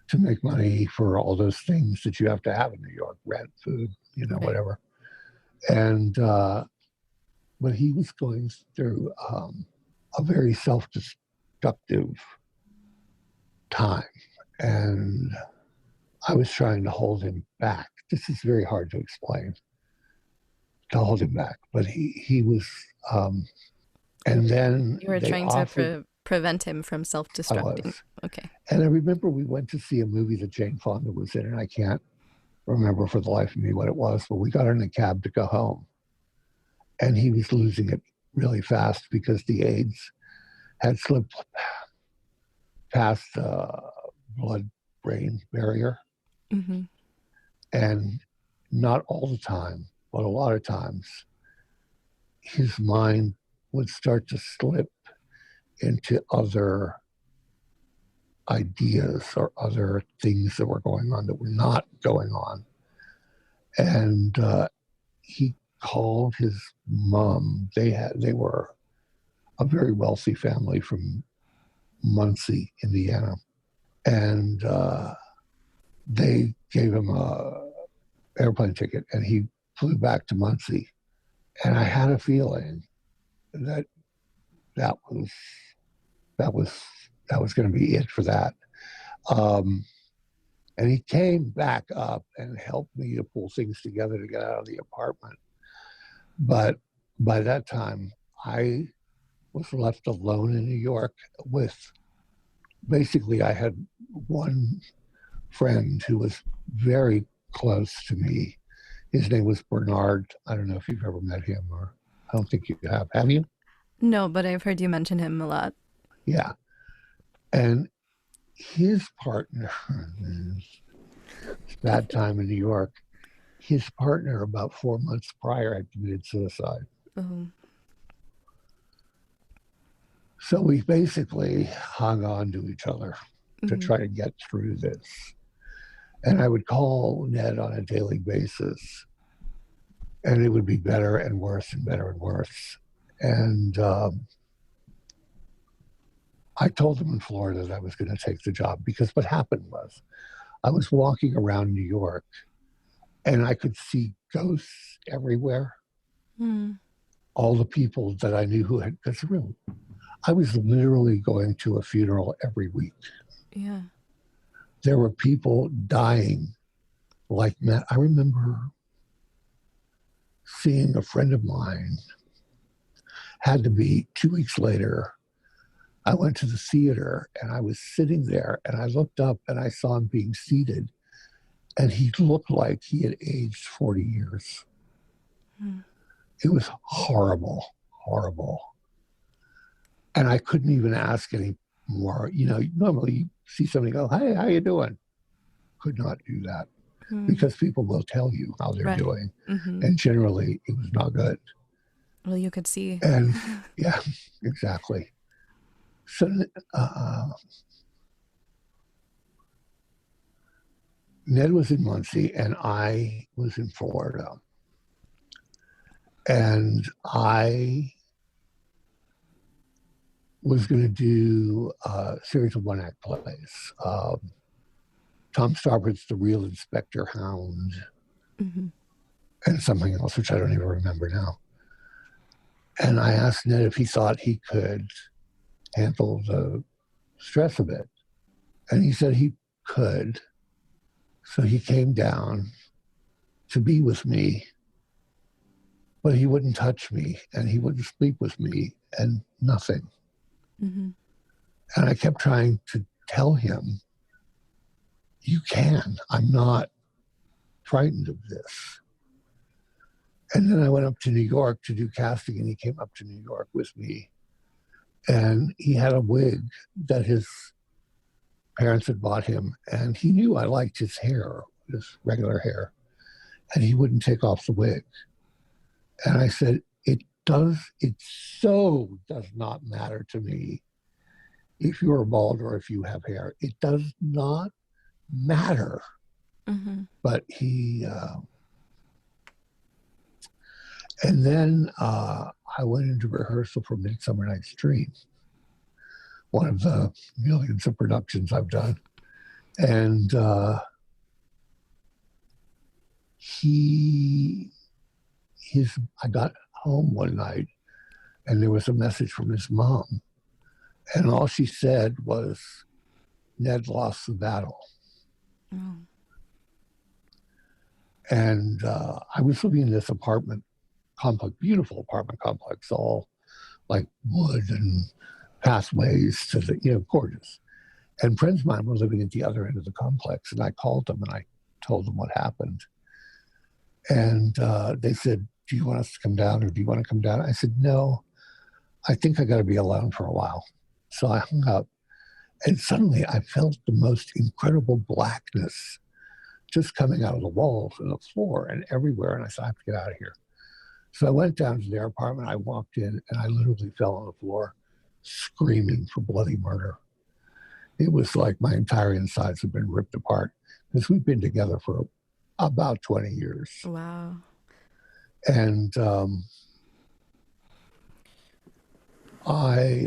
to make money for all those things that you have to have in New York, rent, food, Right. whatever. And, but he was going through a very self-destructive time. And I was trying to hold him back. This is very hard to explain, to hold him back. But he was, and then You were they trying offered, to prevent him from I self-destructing. was. Okay. And I remember we went to see a movie that Jane Fonda was in, and I can't remember for the life of me what it was, but we got in a cab to go home. And he was losing it really fast because the AIDS had slipped past the blood-brain barrier. Mm-hmm. And not all the time, but a lot of times, his mind would start to slip into other ideas or other things that were going on that were not going on. And he called his mom. They were a very wealthy family from Muncie, Indiana, and they gave him a airplane ticket, and he flew back to Muncie. And I had a feeling that that was that was that was going to be it for that. And he came back up and helped me to pull things together to get out of the apartment. But by that time, I was left alone in New York with basically I had one friend who was very close to me. His name was Bernard. I don't know if you've ever met him, or I don't think you have. Have you? No, but I've heard you mention him a lot. Yeah. And his partner, it's bad time in New York, his partner about 4 months prior had committed suicide. Oh. So we basically hung on to each other to Mm-hmm. try to get through this. And I would call Ned on a daily basis, and it would be better and worse and better and worse. And I told them in Florida that I was going to take the job because what happened was I was walking around New York and I could see ghosts everywhere. Mm. All the people that I knew who had, because really, I was literally going to a funeral every week. Yeah. There were people dying like that. I remember seeing a friend of mine, had to be 2 weeks later. I went to the theater and I was sitting there and I looked up and I saw him being seated and he looked like he had aged 40 years. Mm. It was horrible, horrible. And I couldn't even ask any more. You know, normally you see somebody go, "Hey, how you doing?" Could not do that because people will tell you how they're doing. Mm-hmm. And generally it was not good. Well, you could see. And yeah, exactly. So Ned was in Muncie and I was in Florida. And I was going to do a series of one-act plays. Tom Starwood's The Real Inspector Hound, Mm-hmm. and something else, which I don't even remember now. And I asked Ned if he thought he could handle the stress of it. And he said he could. So he came down to be with me, but he wouldn't touch me and he wouldn't sleep with me and nothing. Mm-hmm. And I kept trying to tell him, you can. I'm not frightened of this. And then I went up to New York to do casting, and he came up to New York with me. And he had a wig that his parents had bought him, and he knew I liked his hair, his regular hair, and he wouldn't take off the wig. And I said, it so does not matter to me if you're bald or if you have hair. It does not matter. Mm-hmm. But he, and then I went into rehearsal for Midsummer Night's Dream, one of the millions of productions I've done. And I got home one night and there was a message from his mom. And all she said was, Ned lost the battle. Oh. And I was living in this apartment complex, beautiful apartment complex, all like wood and pathways to the, gorgeous. And friends of mine were living at the other end of the complex. And I called them and I told them what happened. And they said, do you want us to come down or do you want to come down? I said, no, I think I got to be alone for a while. So I hung up. And suddenly I felt the most incredible blackness just coming out of the walls and the floor and everywhere. And I said, I have to get out of here. So I went down to their apartment. I walked in and I literally fell on the floor screaming for bloody murder. It was like my entire insides had been ripped apart because we've been together for about 20 years. Wow. And I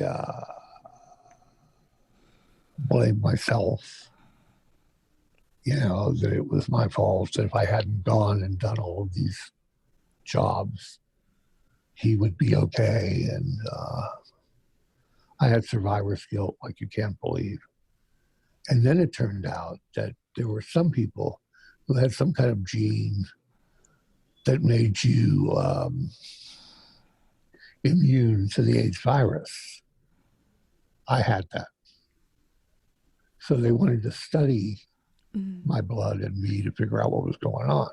blamed myself, that it was my fault, that if I hadn't gone and done all of these jobs, he would be okay. And I had survivor's guilt like you can't believe. And then it turned out that there were some people who had some kind of gene that made you immune to the AIDS virus. I had that. So they wanted to study my blood and me to figure out what was going on.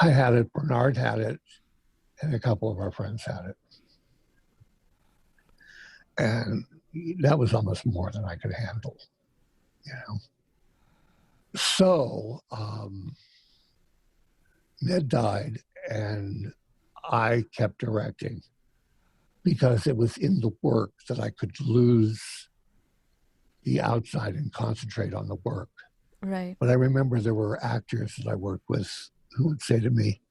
I had it, Bernard had it, and a couple of our friends had it. And that was almost more than I could handle, So Ned died and I kept directing because it was in the work that I could lose the outside and concentrate on the work. Right. But I remember there were actors that I worked with who would say to me,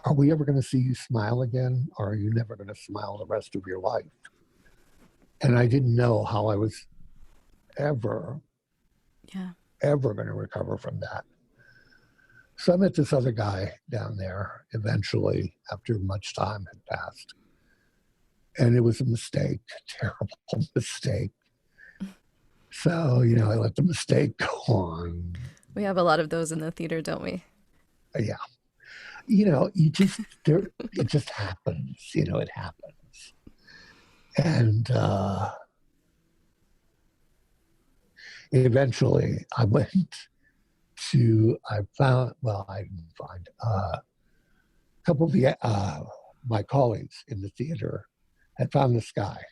are we ever going to see you smile again? Or are you never going to smile the rest of your life? And I didn't know how I was ever going to recover from that. So I met this other guy down there eventually after much time had passed. And it was a mistake, a terrible mistake. So, I let the mistake go on. We have a lot of those in the theater, don't we? Yeah. It just happens, it happens. And eventually I found a couple of my colleagues in the theater had found this guy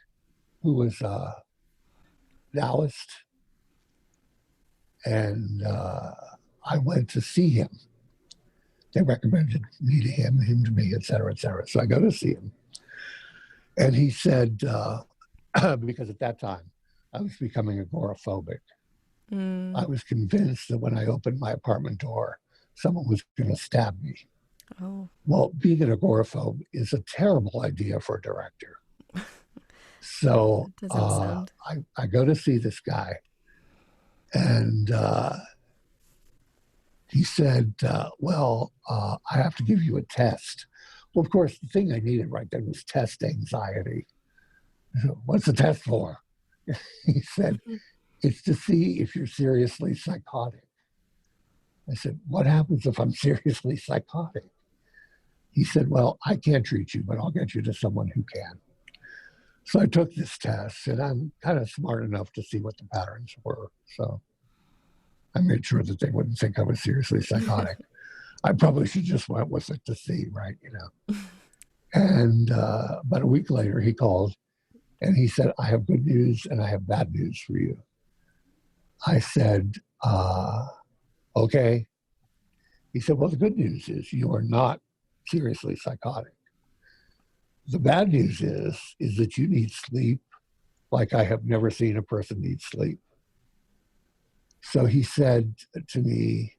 who was a Taoist, and I went to see him. They recommended me to him to me, et cetera, et cetera. So I go to see him, and he said, because at that time I was becoming agoraphobic. I was convinced that when I opened my apartment door, someone was going to stab me. Oh. Well, being an agoraphobe is a terrible idea for a director. So I go to see this guy, and he said, I have to give you a test. Well, of course, the thing I needed right then was test anxiety. What's the test for? He said, it's to see if you're seriously psychotic. I said, what happens if I'm seriously psychotic? He said, well, I can't treat you, but I'll get you to someone who can. So I took this test, and I'm kind of smart enough to see what the patterns were. So I made sure that they wouldn't think I was seriously psychotic. I probably should just went with it to see, right? And about a week later, he called, and he said, I have good news and I have bad news for you. I said, okay. He said, well, the good news is you are not seriously psychotic. The bad news is that you need sleep like I have never seen a person need sleep. So he said to me,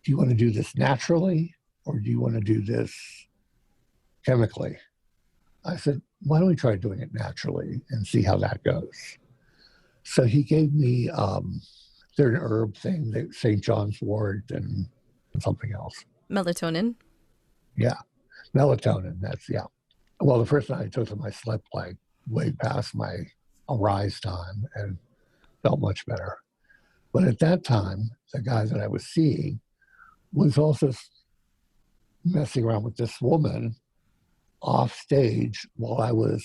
do you want to do this naturally or do you want to do this chemically? I said, why don't we try doing it naturally and see how that goes? So he gave me, they're an herb thing, St. John's wort and something else. Melatonin? Yeah, melatonin, yeah. Well, the first night I took them, I slept like way past my arise time and felt much better. But at that time, the guy that I was seeing was also messing around with this woman off stage while I was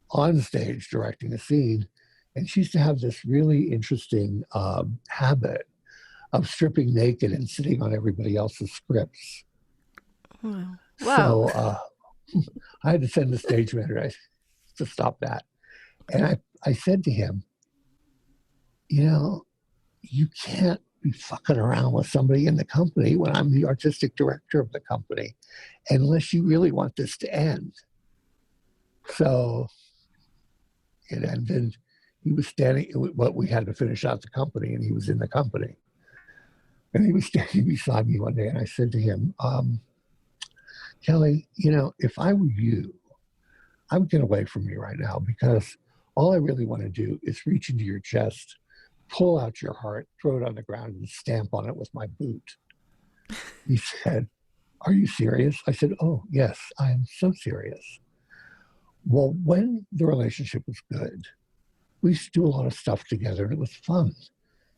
on stage directing a scene. And she used to have this really interesting habit of stripping naked and sitting on everybody else's scripts. Wow. So I had to send the stage manager to stop that. And I said to him, you can't be fucking around with somebody in the company when I'm the artistic director of the company, unless you really want this to end. So it ended. He was standing, we had to finish out the company, and he was in the company. And he was standing beside me one day, and I said to him, Kelly, if I were you, I would get away from you right now, because all I really want to do is reach into your chest, pull out your heart, throw it on the ground, and stamp on it with my boot. He said, are you serious? I said, oh, yes, I am so serious. Well, when the relationship was good, we used to do a lot of stuff together, and it was fun.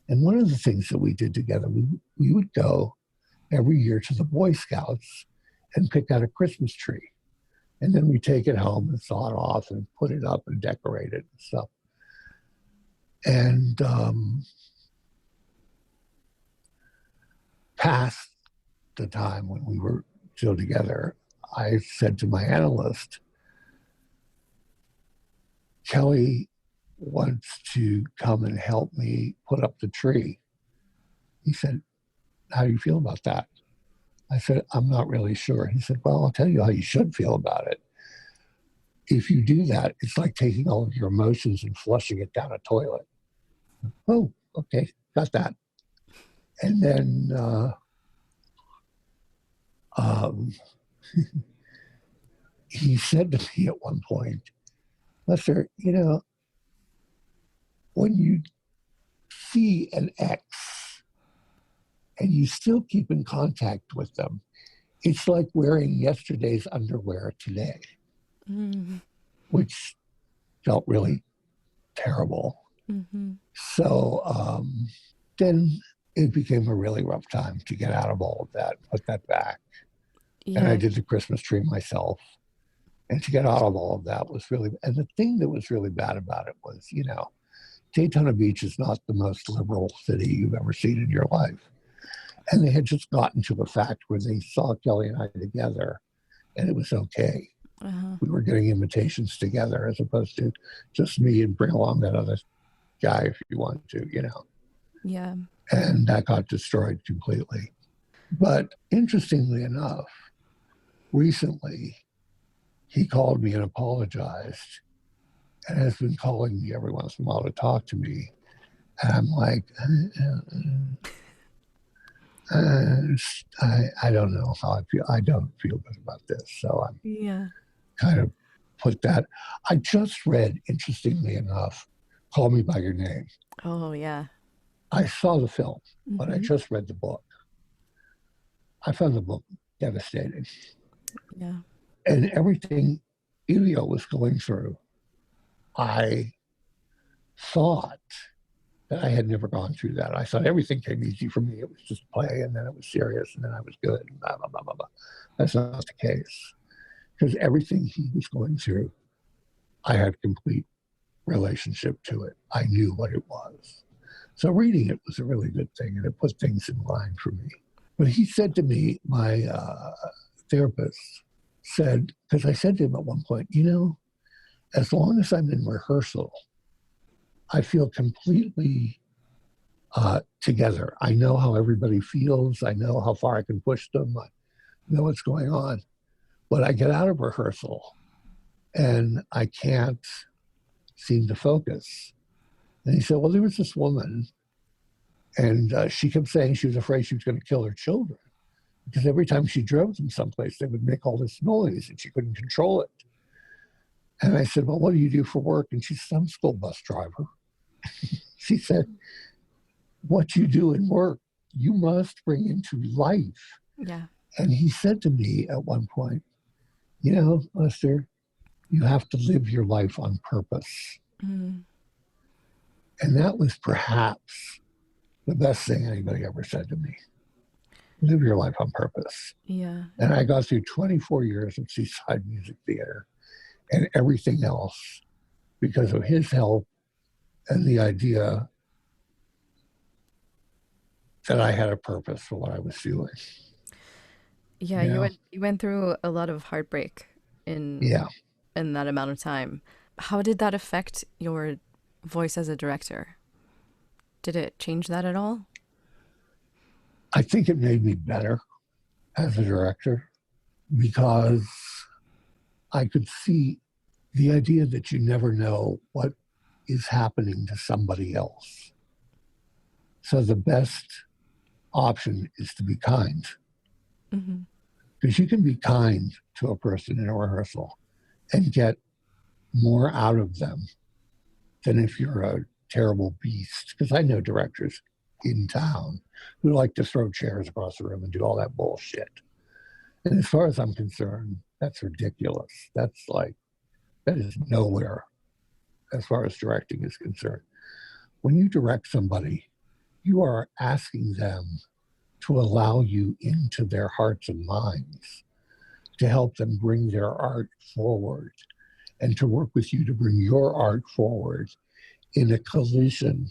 And one of the things that we did together, we would go every year to the Boy Scouts and pick out a Christmas tree. And then we take it home and saw it off and put it up and decorate it and stuff. And past the time when we were still together, I said to my analyst, Kelly wants to come and help me put up the tree. He said, how do you feel about that? I said, I'm not really sure. He said, well, I'll tell you how you should feel about it. If you do that, it's like taking all of your emotions and flushing it down a toilet. Oh, okay, got that. And then he said to me at one point, Lester, when you see an ex and you still keep in contact with them, it's like wearing yesterday's underwear today, which felt really terrible. So then it became a really rough time to get out of all of that, put that back. Yeah. And I did the Christmas tree myself. And to get out of all of that was really, and the thing that was really bad about it was, you know, Daytona Beach is not the most liberal city you've ever seen in your life. And they had just gotten to the fact where they saw Kelly and I together and it was okay. We were getting invitations together as opposed to just me and bring along that other guy if you want to, you know. Yeah. And that got destroyed completely. But interestingly enough, recently, he called me and apologized and has been calling me every once in a while to talk to me. And I'm like, I don't know how I feel. I don't feel good about this. So I'm kind of put that. I just read, interestingly enough, Call Me By Your Name. Oh, yeah. I saw the film, but I just read the book. I found the book devastating. Yeah. And everything Elio was going through, I thought that I had never gone through that. I thought everything came easy for me. It was just play, and then it was serious, and then I was good, and blah, blah, blah, blah, blah. That's not the case. Because everything he was going through, I had complete relationship to it. I knew what it was. So reading it was a really good thing, and it put things in line for me. But he said to me, my therapist said, because I said to him at one point, you know, as long as I'm in rehearsal, I feel completely together. I know how everybody feels. I know how far I can push them. I know what's going on. But I get out of rehearsal and I can't seem to focus. And he said, well, there was this woman and she kept saying she was afraid she was going to kill her children because every time she drove them someplace, they would make all this noise and she couldn't control it. And I said, well, what do you do for work? And she said, I'm a school bus driver. She said, what you do in work, you must bring into life. Yeah. And he said to me at one point, you know, Lester, you have to live your life on purpose. And that was perhaps the best thing anybody ever said to me. Live your life on purpose. Yeah. And I got through 24 years of Seaside Music Theatre and everything else because of his help and the idea that I had a purpose for what I was doing. Yeah, you went through a lot of heartbreak in that amount of time. How did that affect your voice as a director? Did it change that at all? I think it made me better as a director because I could see the idea that you never know what is happening to somebody else. So the best option is to be kind. Because you can be kind to a person in a rehearsal and get more out of them than if you're a terrible beast. Because I know directors in town who like to throw chairs across the room and do all that bullshit. And as far as I'm concerned, that's ridiculous. That is nowhere as far as directing is concerned. When you direct somebody, you are asking them to allow you into their hearts and minds, to help them bring their art forward, and to work with you to bring your art forward in a collision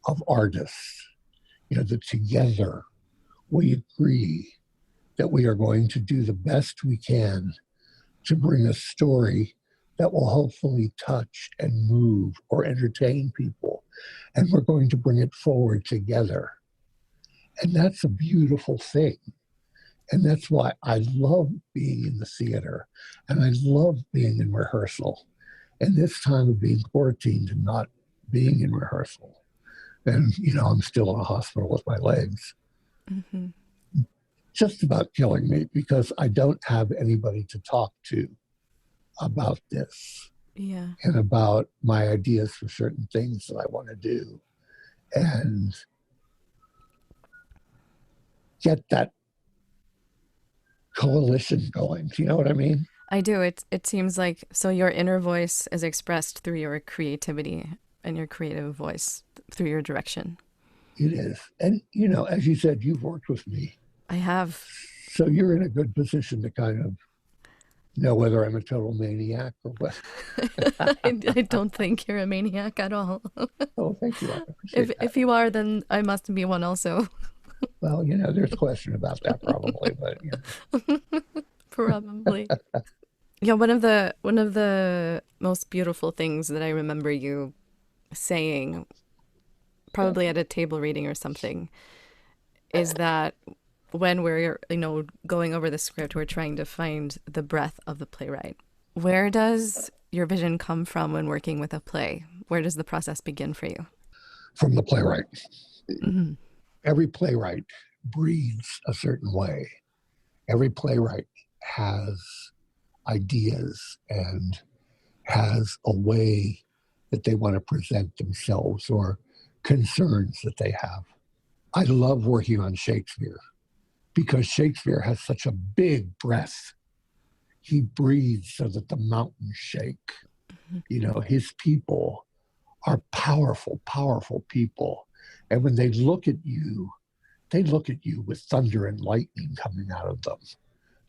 of artists. You know, that together we agree that we are going to do the best we can to bring a story that will hopefully touch and move or entertain people. And we're going to bring it forward together. And that's a beautiful thing. And that's why I love being in the theater and I love being in rehearsal. And this time of being quarantined and not being in rehearsal. And, you know, I'm still in a hospital with my legs. Just about killing me because I don't have anybody to talk to about this. Yeah. and about my ideas for certain things that I want to do, and get that coalition going. Do you know what I mean? I do. It seems like so your inner voice is expressed through your creativity and your creative voice through your direction. It is. And, you know, as you said, you've worked with me. I have. So you're in a good position to kind of know whether I'm a total maniac or what. I don't think you're a maniac at all. Oh, thank you. I appreciate that. If you are, then I must be one also. Well, you know, there's a question about that probably, but you Probably. Yeah, one of the most beautiful things that I remember you saying, probably at a table reading or something, is that when we're, going over the script, we're trying to find the breath of the playwright. Where does your vision come from when working with a play? Where does the process begin for you? from the playwright. Hmm. Every playwright breathes a certain way. Every playwright has ideas and has a way that they want to present themselves or concerns that they have. I love working on Shakespeare because Shakespeare has such a big breath. He breathes so that the mountains shake. You know, his people are powerful, powerful people. And when they look at you with thunder and lightning coming out of them.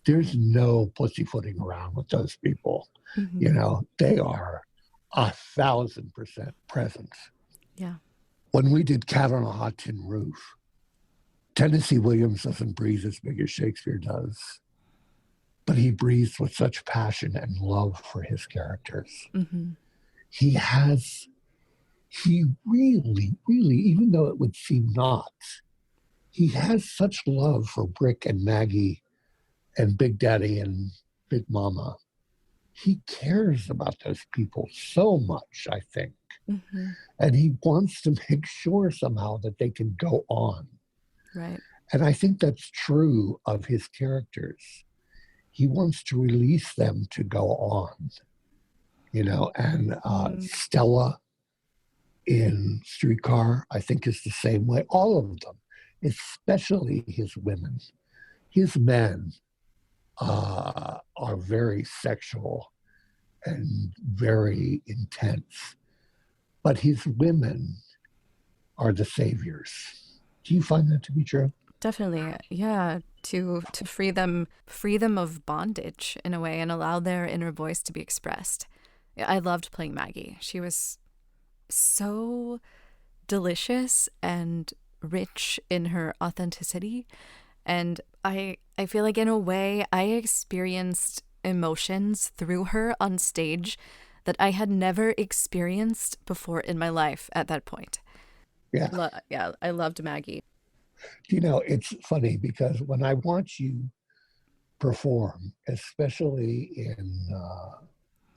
There's no pussyfooting around with those people. Hmm. You know, they are 1,000% present. Yeah. When we did Cat on a Hot Tin Roof, Tennessee Williams doesn't breathe as big as Shakespeare does, but he breathes with such passion and love for his characters. Hmm. He really, really, even though it would seem not, he has such love for Brick and Maggie and Big Daddy and Big Mama. He cares about those people so much, I think. Hmm. And he wants to make sure somehow that they can go on. Right. And I think that's true of his characters. He wants to release them to go on, you know, and Mm. Stella in Streetcar, I think, is the same way. All of them, especially his women. His men are very sexual and very intense, but his women are the saviors. Do you find that to be true? Definitely. Yeah. To free them of bondage in a way and allow their inner voice to be expressed. Yeah, I loved playing Maggie. She was so delicious and rich in her authenticity. And I feel like in a way I experienced emotions through her on stage that I had never experienced before in my life at that point. Yeah. Yeah, I loved Maggie. You know, it's funny because when I watch you perform, especially in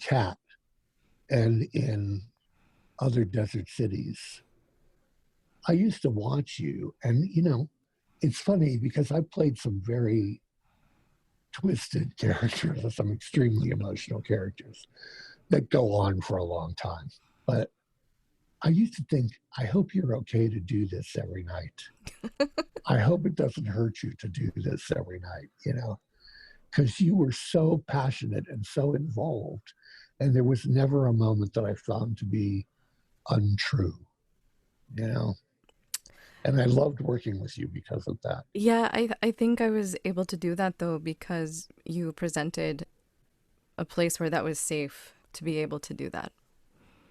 Cat and in other desert cities, I used to watch you, and you know, it's funny because I played some very twisted characters or some extremely emotional characters that go on for a long time. But I used to think, I hope you're okay to do this every night. I hope it doesn't hurt you to do this every night, you know, because you were so passionate and so involved. And there was never a moment that I found to be untrue, you know. And I loved working with you because of that. Yeah, I think I was able to do that though because you presented a place where that was safe to be able to do that,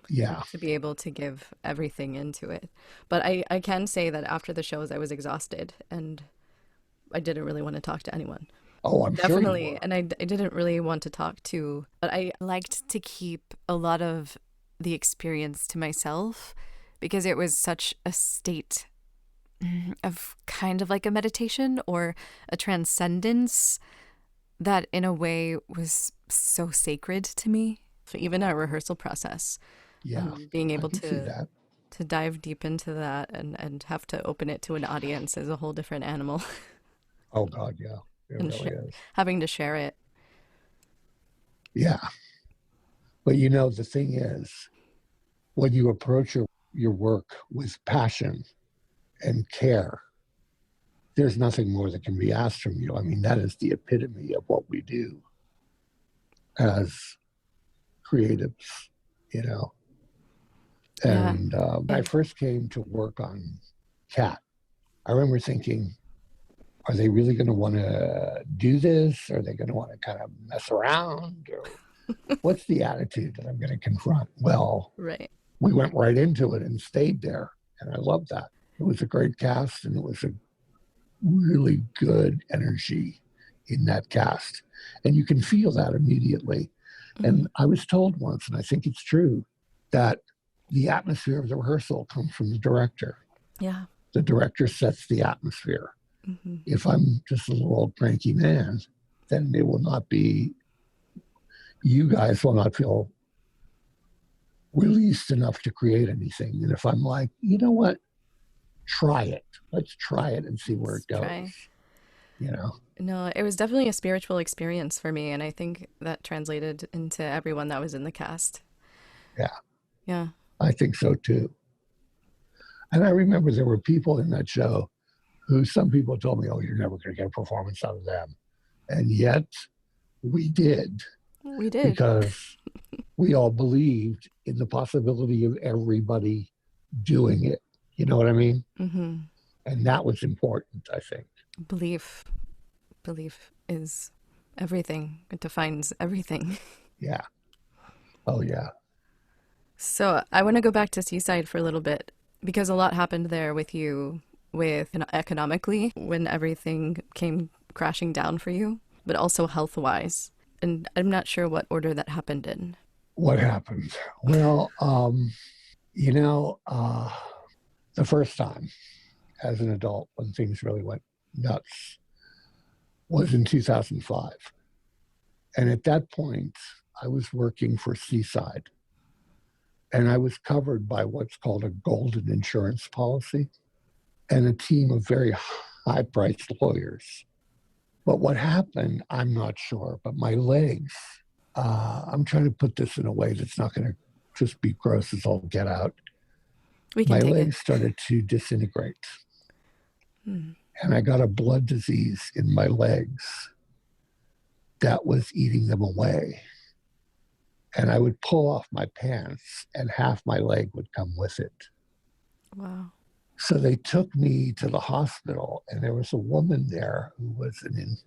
Yeah. to be able to give everything into it. But I can say that after the shows I was exhausted and I didn't really want to talk to anyone. Oh, I'm sure you Definitely. were. And I didn't really want to talk to, but I liked to keep a lot of the experience to myself because it was such a state of kind of like a meditation or a transcendence that in a way was so sacred to me. So even our rehearsal process, Yeah, being I able can see that. to dive deep into that and have to open it to an audience is a whole different animal. Oh, God, yeah, it And really is. having to share it. Yeah. But you know, the thing is, when you approach your work with passion and care, there's nothing more that can be asked from you. I mean, that is the epitome of what we do as creatives, you know. And when I first came to work on Cat, I remember thinking, are they really going to want to do this? Are they going to want to kind of mess around? Or what's the attitude that I'm going to confront? Well, we went right into it and stayed there. And I loved that. It was a great cast, and it was a really good energy in that cast. And you can feel that immediately. Mm-hmm. And I was told once, and I think it's true, that the atmosphere of the rehearsal comes from the director. Yeah. The director sets the atmosphere. Mm-hmm. If I'm just a little old cranky man, then it will not be, you guys will not feel released enough to create anything. And if I'm like, you know what, try it. Let's try it and see where it goes. You know? No, it was definitely a spiritual experience for me. And I think that translated into everyone that was in the cast. Yeah. Yeah. I think so too. And I remember there were people in that show who some people told me, oh, you're never going to get a performance out of them. And yet we did. We did. Because we all believed in the possibility of everybody doing it. You know what I mean? Mm-hmm. And that was important, I think. Belief is everything. It defines everything. Yeah. Oh, yeah. So I want to go back to Seaside for a little bit, because a lot happened there with you, economically, when everything came crashing down for you, but also health-wise. And I'm not sure what order that happened in. What happened? Well, you know, the first time as an adult when things really went nuts was in 2005. And at that point, I was working for Seaside. And I was covered by what's called a golden insurance policy and a team of very high-priced lawyers. But what happened, I'm not sure, but my legs, I'm trying to put this in a way that's not going to just be gross as all get out. My legs started to disintegrate. And I got a blood disease in my legs that was eating them away. And I would pull off my pants and half my leg would come with it. Wow. So they took me to the hospital, and there was a woman there who was an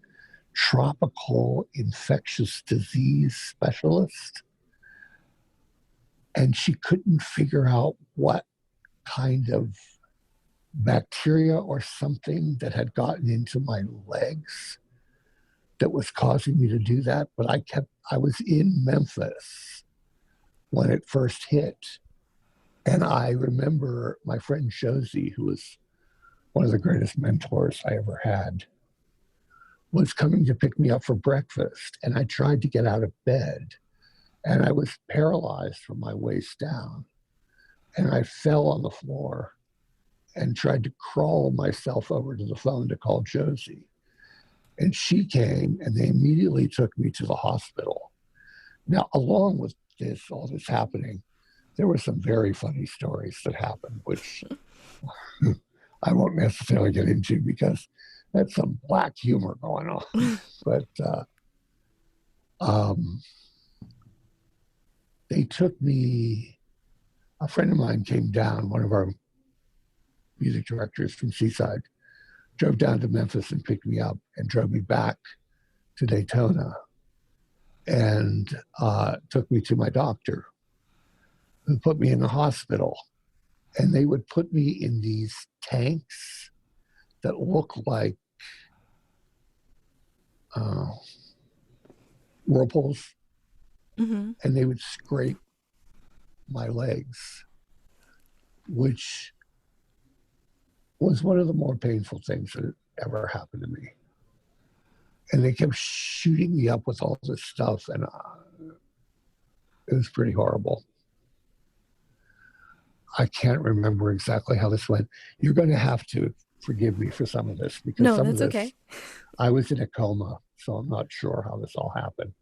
tropical infectious disease specialist. And she couldn't figure out what kind of bacteria or something that had gotten into my legs that was causing me to do that. But I was in Memphis when it first hit. And I remember my friend Josie, who was one of the greatest mentors I ever had, was coming to pick me up for breakfast. And I tried to get out of bed, and I was paralyzed from my waist down. And I fell on the floor and tried to crawl myself over to the phone to call Josie. And she came, and they immediately took me to the hospital. Now, along with all this happening, there were some very funny stories that happened, which I won't necessarily get into because that's some black humor going on. But they took me, a friend of mine came down, one of our music directors from Seaside, drove down to Memphis and picked me up and drove me back to Daytona and took me to my doctor, who put me in the hospital. And they would put me in these tanks that look like whirlpools. Mm-hmm. And they would scrape my legs, which was one of the more painful things that ever happened to me. And they kept shooting me up with all this stuff, and it was pretty horrible. I can't remember exactly how this went. You're going to have to forgive me for some of this because some of this, okay. I was in a coma, so I'm not sure how this all happened.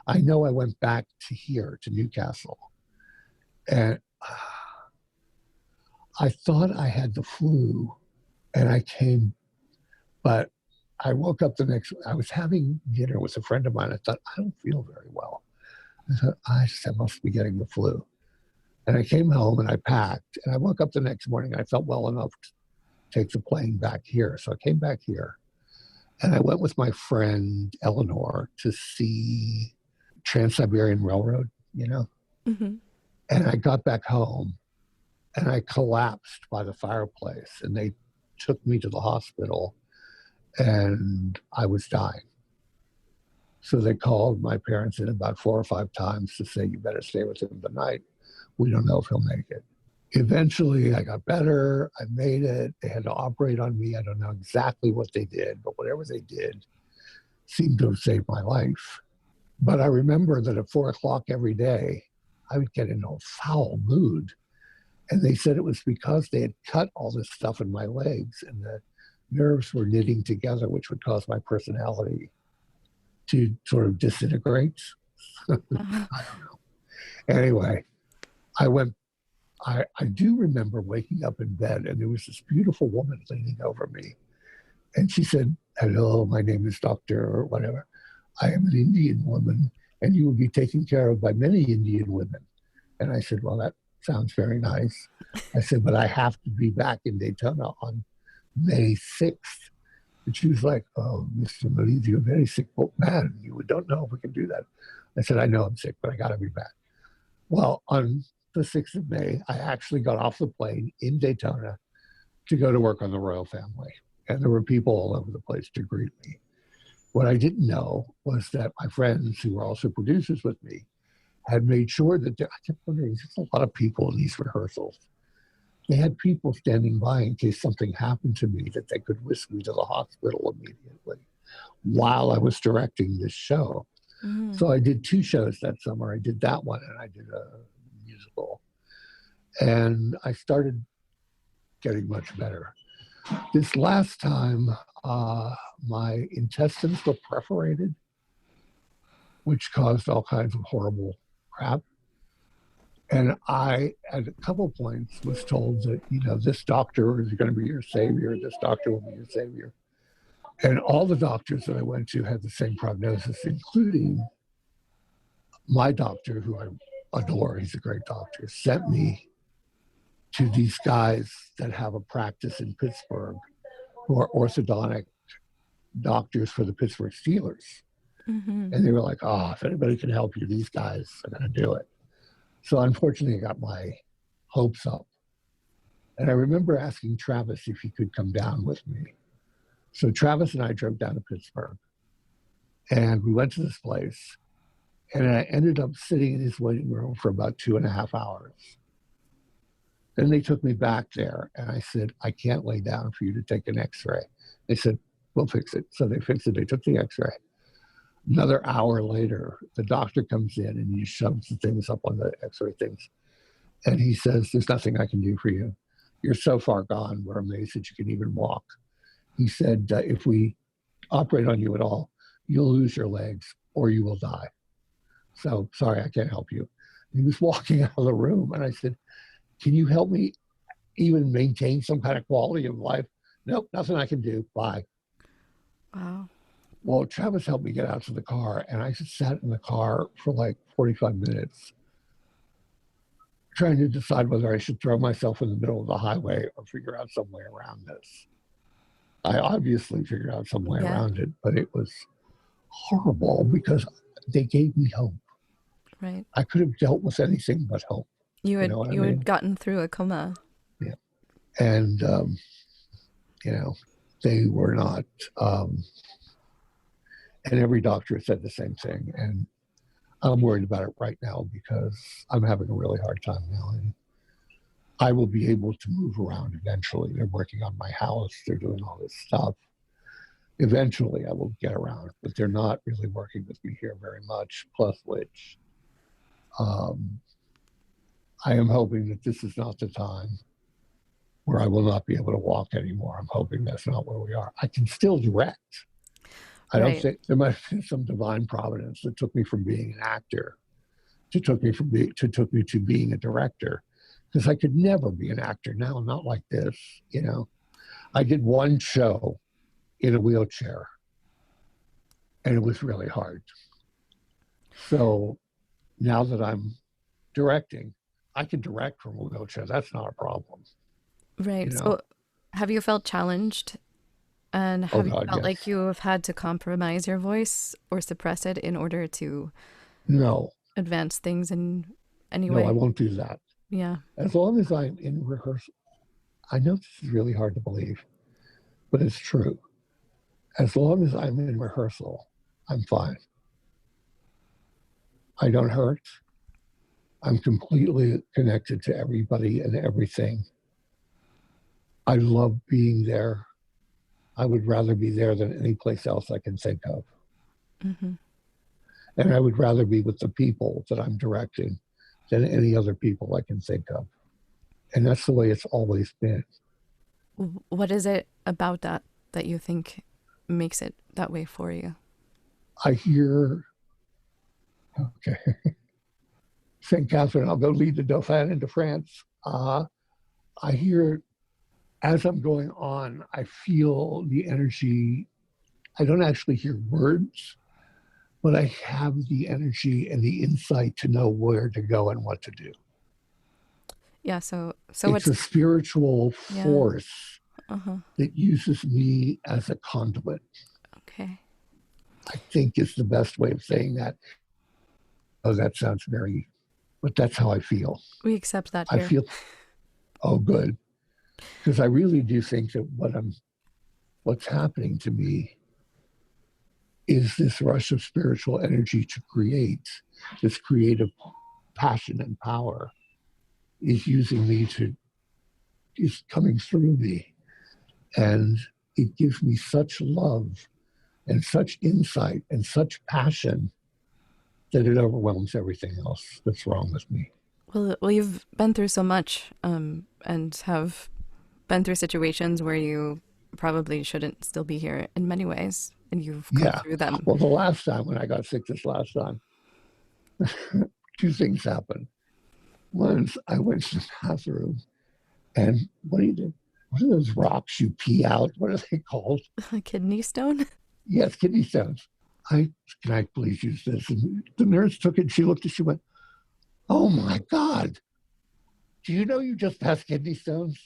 I know I went back to here, to Newcastle, and I thought I had the flu, and I came, but I woke up I was having dinner with a friend of mine. I thought, I don't feel very well. I thought, I must be getting the flu. And I came home and I packed, and I woke up the next morning. I felt well enough to take the plane back here. So I came back here, and I went with my friend Eleanor to see Trans-Siberian Railroad, you know? Mm-hmm. And I got back home, and I collapsed by the fireplace, and they took me to the hospital, and I was dying. So they called my parents in about 4 or 5 times to say, you better stay with him the night. We don't know if he'll make it. Eventually, I got better. I made it. They had to operate on me. I don't know exactly what they did, but whatever they did seemed to have saved my life. But I remember that at 4 o'clock every day, I would get into a foul mood. And they said it was because they had cut all this stuff in my legs and the nerves were knitting together, which would cause my personality to sort of disintegrate. I don't know. Anyway, I do remember waking up in bed, and there was this beautiful woman leaning over me. And she said, hello, my name is Doctor or whatever. I am an Indian woman, and you will be taken care of by many Indian women. And I said, well, that sounds very nice. I said, but I have to be back in Daytona on May 6th. And she was like, oh, Mr. Malizia, you're a very sick man. You don't know if we can do that. I said, I know I'm sick, but I got to be back. Well, on the 6th of May, I actually got off the plane in Daytona to go to work on the royal family. And there were people all over the place to greet me. What I didn't know was that my friends, who were also producers with me, had made sure that I kept wondering, there's a lot of people in these rehearsals. They had people standing by in case something happened to me that they could whisk me to the hospital immediately while I was directing this show. Mm. So I did 2 shows that summer. I did that one, and I did a musical. And I started getting much better. This last time, my intestines were perforated, which caused all kinds of horrible crap. And I, at a couple of points, was told that, you know, this doctor is going to be your savior, this doctor will be your savior. And all the doctors that I went to had the same prognosis, including my doctor, who I adore, he's a great doctor, sent me to these guys that have a practice in Pittsburgh who are orthodontic doctors for the Pittsburgh Steelers. Mm-hmm. And they were like, oh, if anybody can help you, these guys are going to do it. So unfortunately, I got my hopes up. And I remember asking Travis if he could come down with me. So Travis and I drove down to Pittsburgh. And we went to this place. And I ended up sitting in his waiting room for about 2.5 hours. Then they took me back there. And I said, I can't lay down for you to take an x-ray. They said, we'll fix it. So they fixed it. They took the x-ray. Another hour later, the doctor comes in and he shoves the things up on the x-ray things. And he says, there's nothing I can do for you. You're so far gone, we're amazed that you can even walk. He said, if we operate on you at all, you'll lose your legs or you will die. So sorry, I can't help you. And he was walking out of the room. And I said, can you help me even maintain some kind of quality of life? Nope, nothing I can do. Bye. Wow. Well, Travis helped me get out to the car, and I just sat in the car for like 45 minutes trying to decide whether I should throw myself in the middle of the highway or figure out some way around this. I obviously figured out some way around it, but it was horrible because they gave me hope. Right. I could have dealt with anything but hope. You had gotten through a coma. Yeah. And, you know, they were not... and every doctor said the same thing. And I'm worried about it right now because I'm having a really hard time now. And I will be able to move around eventually. They're working on my house. They're doing all this stuff. Eventually, I will get around, but they're not really working with me here very much, plus which I am hoping that this is not the time where I will not be able to walk anymore. I'm hoping that's not where we are. I can still direct. I don't Right. think there might have been some divine providence that took me from being an actor took me to being a director, because I could never be an actor now, not like this, you know. I did one show in a wheelchair, and it was really hard. So now that I'm directing, I can direct from a wheelchair. That's not a problem, you Right. know. So have you felt challenged, and Oh have you God, felt yes. like you have had to compromise your voice or suppress it in order to No, advance things in any no, I way? won't do that. Yeah. As long as I'm in rehearsal, I know this is really hard to believe, but it's true. As long as I'm in rehearsal, I'm fine. I don't hurt. I'm completely connected to everybody and everything. I love being there. I would rather be there than any place else I can think of. Hmm. And I would rather be with the people that I'm directing than any other people I can think of. And that's the way it's always been. What is it about that you think makes it that way for you? I hear, okay, St. Catherine, I'll go lead the Dauphin into France. I hear, as I'm going on, I feel the energy. I don't actually hear words, but I have the energy and the insight to know where to go and what to do. Yeah. So It's what's a spiritual yeah. force Uh-huh. that uses me as a conduit, Okay. I think is the best way of saying that. Oh, that sounds very, but that's how I feel. We accept that I here. feel, oh, good. Because I really do think that what's happening to me is this rush of spiritual energy to create, this creative passion and power is using me to, is coming through me. And it gives me such love and such insight and such passion that it overwhelms everything else that's wrong with me. Well, you've been through so much, and have been through situations where you probably shouldn't still be here in many ways, and you've come Yeah. through them. Well, the last time when I got sick this last time, two things happened. Once I went to the bathroom and what do you do? What are those rocks you pee out? What are they called? A kidney stone? Yes, kidney stones. Can I please use this? And the nurse took it. She looked and she went, "Oh my God, do you know you just passed kidney stones?"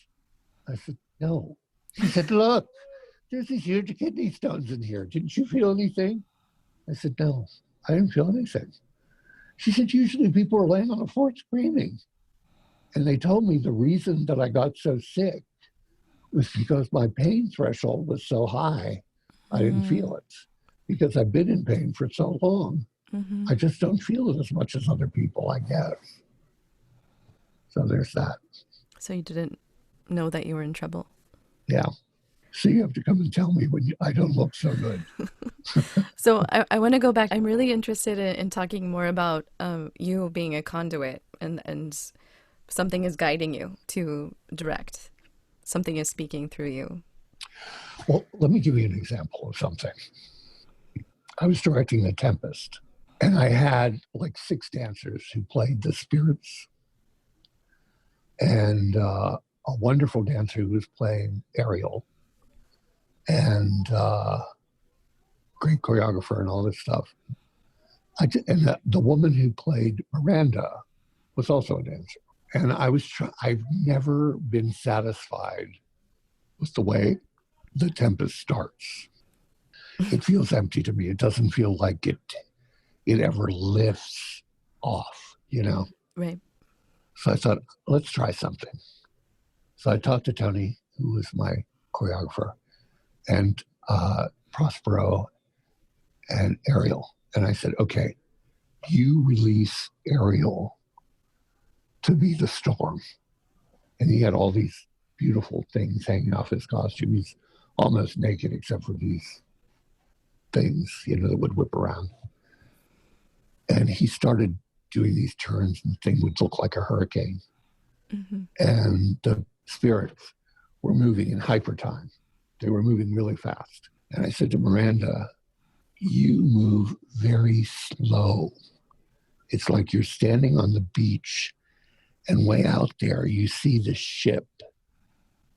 I said, "No." She said, "Look, there's these huge kidney stones in here. Didn't you feel anything?" I said, "No, I didn't feel anything." She said, "Usually people are laying on the floor screaming." And they told me the reason that I got so sick was because my pain threshold was so high, I didn't Mm-hmm. feel it. Because I've been in pain for so long, Mm-hmm. I just don't feel it as much as other people, I guess. So there's that. So you didn't know that you were in trouble. Yeah. So you have to come and tell me when I don't look so good. So I want to go back. I'm really interested in talking more about you being a conduit, and something is guiding you to direct. Something is speaking through you. Well, let me give you an example of something. I was directing The Tempest, and I had like six dancers who played the spirits, and a wonderful dancer who was playing Ariel, and great choreographer and all this stuff. And the woman who played Miranda was also a dancer. And I've never been satisfied with the way The Tempest starts. It feels empty to me. It doesn't feel like it ever lifts off, you know? Right. So I thought, let's try something. So I talked to Tony, who was my choreographer, and Prospero and Ariel. And I said, okay, you release Ariel to be the storm. And he had all these beautiful things hanging off his costume. He's almost naked except for these things, that would whip around. And he started doing these turns, and the thing would look like a hurricane. Mm-hmm. And the spirits were moving in hyper time. They were moving really fast. And I said to Miranda, you move very slow. It's like you're standing on the beach, and way out there, you see the ship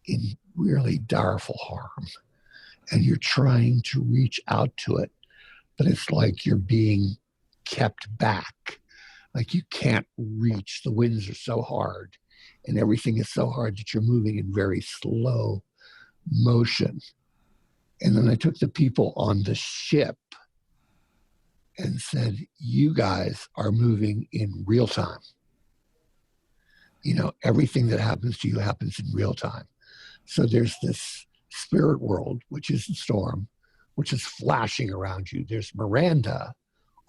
in really direful harm, and you're trying to reach out to it, but it's like you're being kept back. Like you can't reach. The winds are so hard, and everything is so hard that you're moving in very slow motion. And then I took the people on the ship and said, you guys are moving in real time. You know, everything that happens to you happens in real time. So there's this spirit world, which is the storm, which is flashing around you. There's Miranda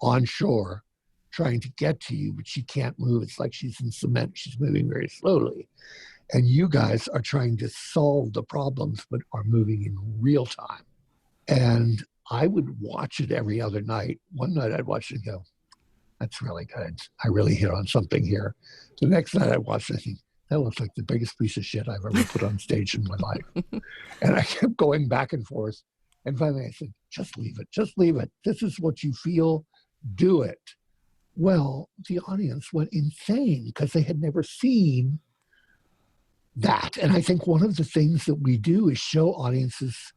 on shore trying to get to you, but she can't move. It's like she's in cement. She's moving very slowly. And you guys are trying to solve the problems, but are moving in real time. And I would watch it every other night. One night I'd watch it and go, that's really good. I really hit on something here. The next night I'd watch it and think, that looks like the biggest piece of shit I've ever put on stage in my life. And I kept going back and forth. And finally I said, just leave it. Just leave it. This is what you feel. Do it. Well, the audience went insane because they had never seen that. And I think one of the things that we do is show audiences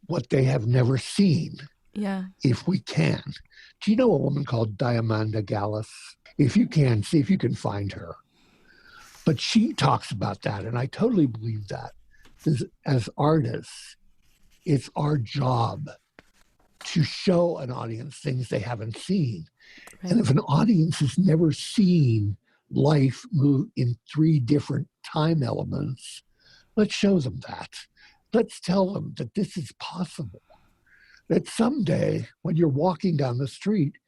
what they have never seen. Yeah. If we can. Do you know a woman called Diamanda Gallis? If you can, see if you can find her. But she talks about that, and I totally believe that. As artists, it's our job to show an audience things they haven't seen. Right. And if an audience has never seen life move in 3 different time elements, let's show them that. Let's tell them that this is possible. That someday, when you're walking down the street,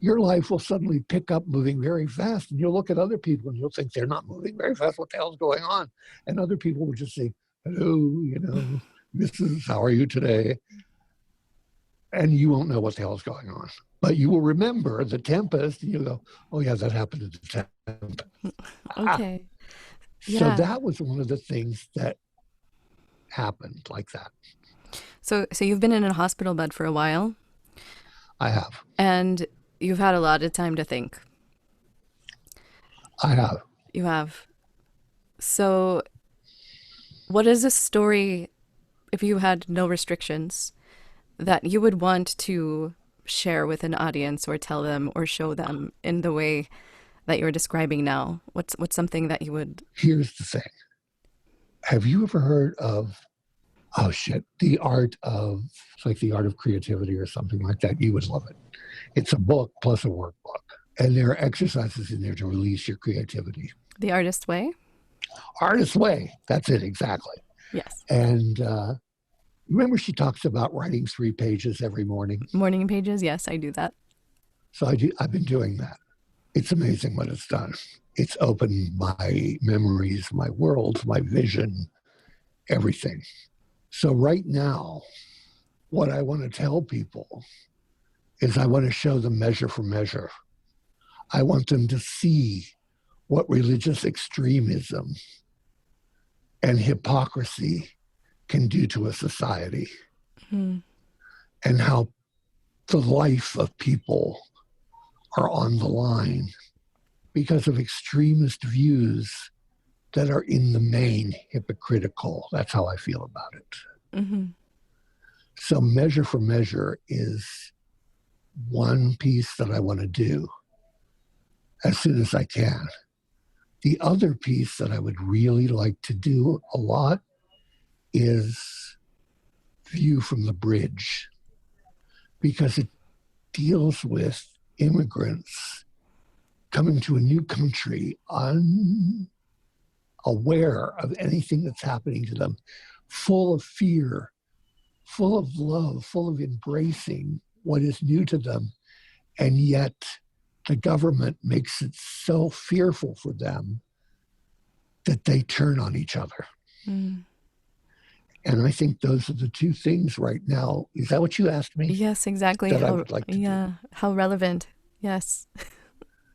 your life will suddenly pick up moving very fast, and you'll look at other people and you'll think they're not moving very fast. What the hell's going on? And other people will just say, hello, you know, this is, how are you today? And you won't know what the hell's going on. But you will remember the tempest, and you'll go, oh yeah, that happened at the tempest. Okay. Yeah. So that was one of the things that happened like that. So you've been in a hospital bed for a while. I have. And you've had a lot of time to think. I have. You have. So what is a story, if you had no restrictions, that you would want to share with an audience or tell them or show them in the way that you're describing now? What's something that you would... Here's the thing. Have you ever heard of, the art of, it's like the art of creativity or something like that? You would love it. It's a book plus a workbook. And there are exercises in there to release your creativity. The Artist Way? Artist Way. That's it, exactly. Yes. And remember she talks about writing 3 pages every morning? Morning pages, yes, I do that. So I've been doing that. It's amazing what it's done. It's opened my memories, my world, my vision, everything. So right now, what I want to tell people is I want to show them measure for measure. I want them to see what religious extremism and hypocrisy can do to a society, and how the life of people are on the line because of extremist views that are in the main hypocritical. That's how I feel about it. Mm-hmm. So measure for measure is one piece that I want to do as soon as I can. The other piece that I would really like to do a lot is View from the Bridge, because it deals with immigrants coming to a new country unaware of anything that's happening to them, full of fear, full of love, full of embracing what is new to them. And yet the government makes it so fearful for them that they turn on each other. Mm. And I think those are the 2 things right now. Is that what you asked me? Yes, exactly. That I would like to do. How relevant. Yes.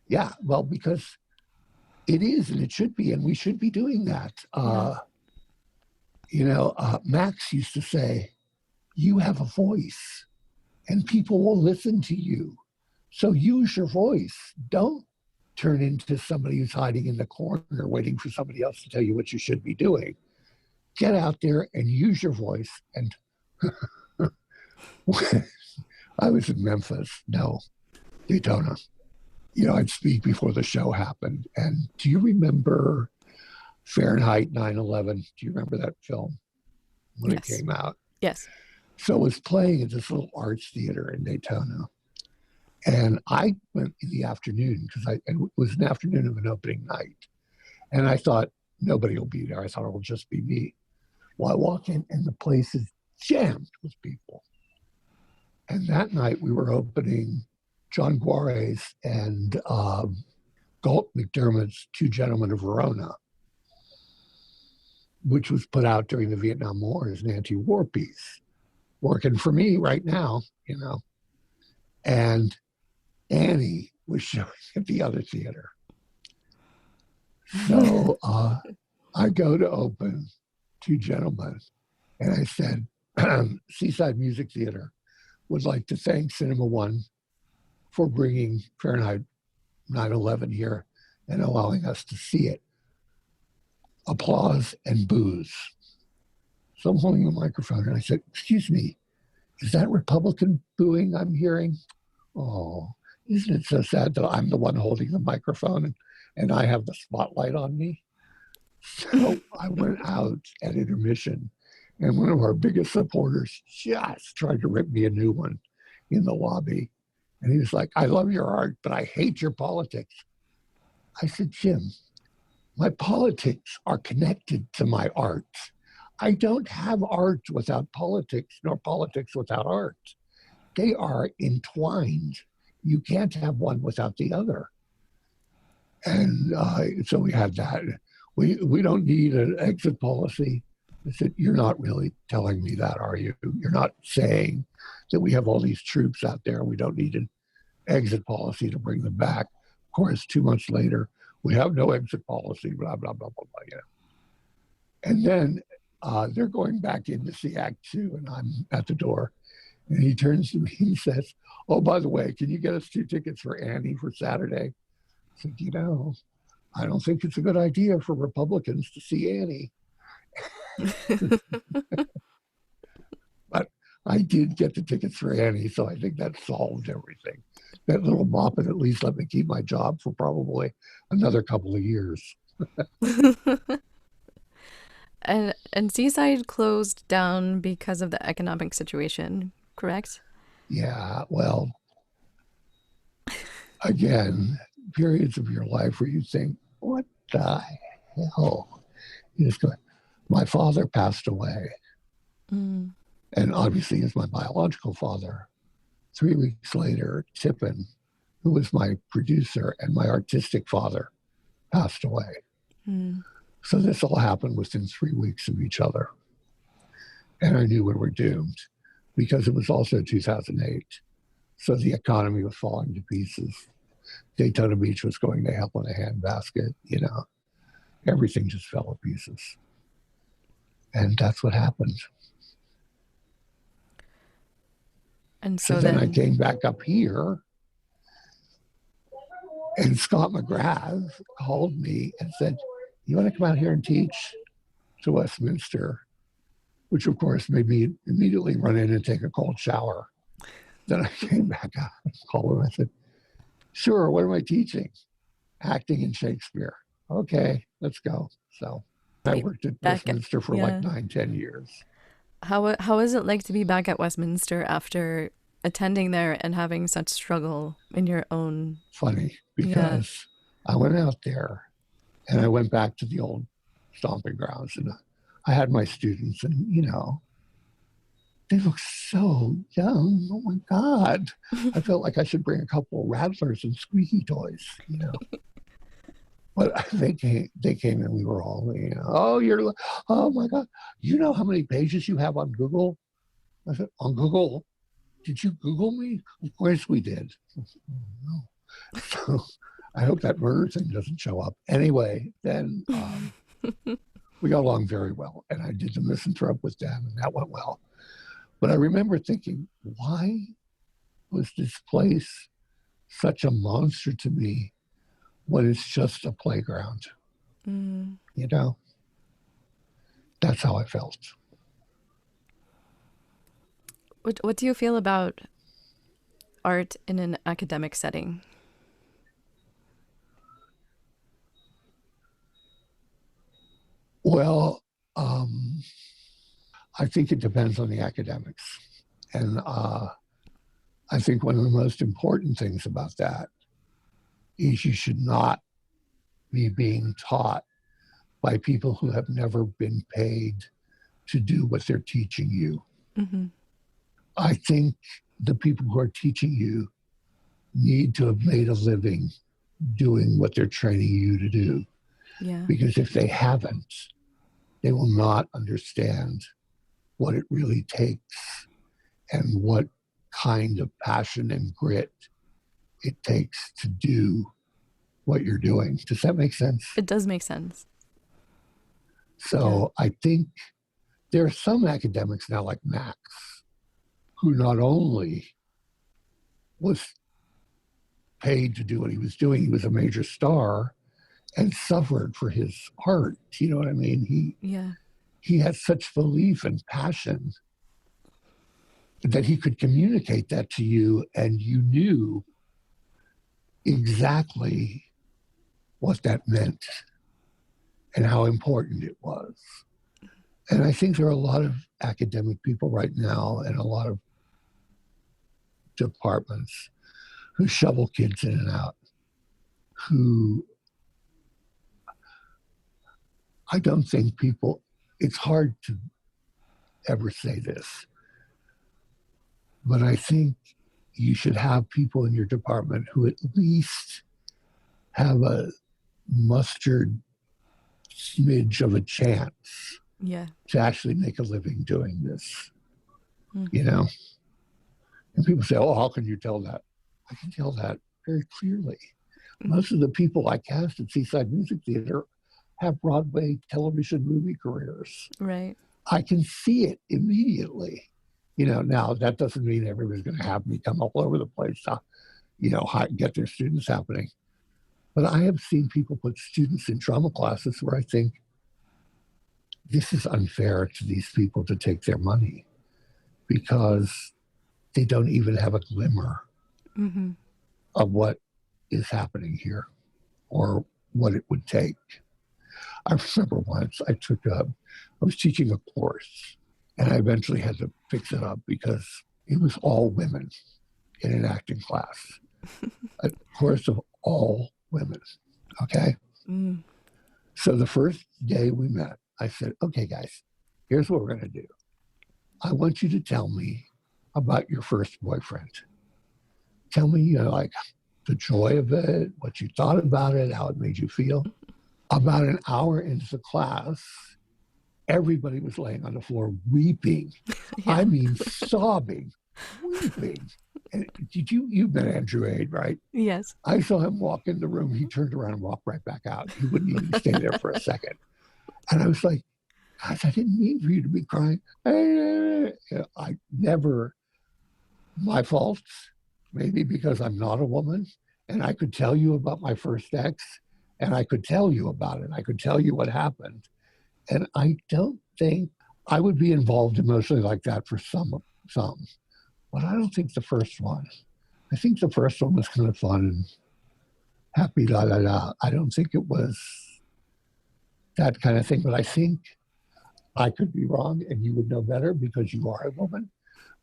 Yeah, well, because it is, and it should be, and we should be doing that. Max used to say, you have a voice. and people will listen to you. So use your voice. Don't turn into somebody who's hiding in the corner waiting for somebody else to tell you what you should be doing. Get out there and use your voice. And I was in Memphis, no, Daytona. I'd speak before the show happened. And do you remember Fahrenheit 9/11? Do you remember that film when it came out? Yes. So it was playing at this little arts theater in Daytona. And I went in the afternoon because it was an afternoon of an opening night. And I thought, nobody will be there. I thought it will just be me. Well, I walk in and the place is jammed with people. And that night we were opening John Guare's and Galt McDermott's Two Gentlemen of Verona, which was put out during the Vietnam War as an anti-war piece. Working for me right now, And Annie was showing at the other theater. So I go to open Two Gentlemen, and I said, Seaside Music Theatre would like to thank Cinema One for bringing Fahrenheit 9/11 here and allowing us to see it. Applause and boos. So I'm holding the microphone and I said, excuse me, is that Republican booing I'm hearing? Oh, isn't it so sad that I'm the one holding the microphone and I have the spotlight on me? So I went out at intermission and one of our biggest supporters just tried to rip me a new one in the lobby. And he was like, I love your art, but I hate your politics. I said, Jim, my politics are connected to my art. I don't have art without politics, nor politics without art. They are entwined. You can't have one without the other. And so we had that. We don't need an exit policy. I said, you're not really telling me that, are you? You're not saying that we have all these troops out there and we don't need an exit policy to bring them back. Of course, 2 months later, we have no exit policy, blah, blah, blah, blah, blah. And then they're going back in to see Act Two, and I'm at the door. And he turns to me and says, oh, by the way, can you get us 2 tickets for Annie for Saturday? I said, I don't think it's a good idea for Republicans to see Annie. But I did get the tickets for Annie, so I think that solved everything. That little moppet at least let me keep my job for probably another couple of years. And Seaside closed down because of the economic situation, correct? Yeah, well, again, periods of your life where you think, what the hell? You just go, my father passed away. And obviously he's my biological father. 3 weeks later, Tippin, who was my producer and my artistic father, passed away. So this all happened within 3 weeks of each other. And I knew we were doomed because it was also 2008. So the economy was falling to pieces. Daytona Beach was going to hell in a handbasket, Everything just fell to pieces. And that's what happened. And so then I came back up here, and Scott McGrath called me and said, you want to come out here and teach to Westminster? Which, of course, made me immediately run in and take a cold shower. Then I came back out and called him. I said, sure, what am I teaching? Acting and Shakespeare. Okay, let's go. So I worked at Westminster for like 9-10 years. How is it like to be back at Westminster after attending there and having such struggle in your own? Funny, because I went out there and I went back to the old stomping grounds, and I had my students, and they look so young. Oh my God. I felt like I should bring a couple of rattlers and squeaky toys, But they came and we were all, oh my God. You know how many pages you have on Google? I said, on Google? Did you Google me? Of course we did. I said, oh, no. So I hope that murder thing doesn't show up. Anyway, then we got along very well. And I did the misanthrope with them, and that went well. But I remember thinking, why was this place such a monster to me when it's just a playground? Mm. You know, that's how I felt. What do you feel about art in an academic setting? Well, I think it depends on the academics. And I think one of the most important things about that is you should not be being taught by people who have never been paid to do what they're teaching you. Mm-hmm. I think the people who are teaching you need to have made a living doing what they're training you to do. Yeah. Because if they haven't, they will not understand what it really takes and what kind of passion and grit it takes to do what you're doing. Does that make sense? It does make sense. Yeah. So I think there are some academics now, like Max, who not only was paid to do what he was doing, he was a major star and suffered for his art. You know what I mean? Yeah. He had such belief and passion that he could communicate that to you, and you knew exactly what that meant and how important it was. And I think there are a lot of academic people right now and a lot of departments who shovel kids in and out, who I don't think people, it's hard to ever say this, but I think you should have people in your department who at least have a mustard smidge of a chance Yeah. to actually make a living doing this, Mm. you know? And people say, oh, how can you tell that? I can tell that very clearly. Most of the people I cast at Seaside Music Theatre have Broadway television movie careers. Right. I can see it immediately. You know, now that doesn't mean everybody's going to have me come all over the place to, you know, get their students happening. But I have seen people put students in drama classes where I think this is unfair to these people to take their money because they don't even have a glimmer Mm-hmm. of what is happening here or what it would take. I remember once I was teaching a course and I eventually had to fix it up because it was all women in an acting class, a course of all women. Okay. Mm. So the first day we met, I said, okay, guys, here's what we're going to do. I want you to tell me about your first boyfriend. Tell me, you know, like the joy of it, what you thought about it, how it made you feel. About an hour into the class, everybody was laying on the floor weeping. Yeah. I mean, sobbing, weeping. And you've been Andrew Aid, right? Yes. I saw him walk in the room. He turned around and walked right back out. He wouldn't even stay there for a second. And I was like, gosh, I didn't mean for you to be crying. I never, my fault, maybe because I'm not a woman. And I could tell you about my first ex and I could tell you about it. I could tell you what happened. And I don't think I would be involved emotionally like that for some, but I don't think the first one. I think the first one was kind of fun and happy, la la la. I don't think it was that kind of thing, but I think I could be wrong and you would know better because you are a woman.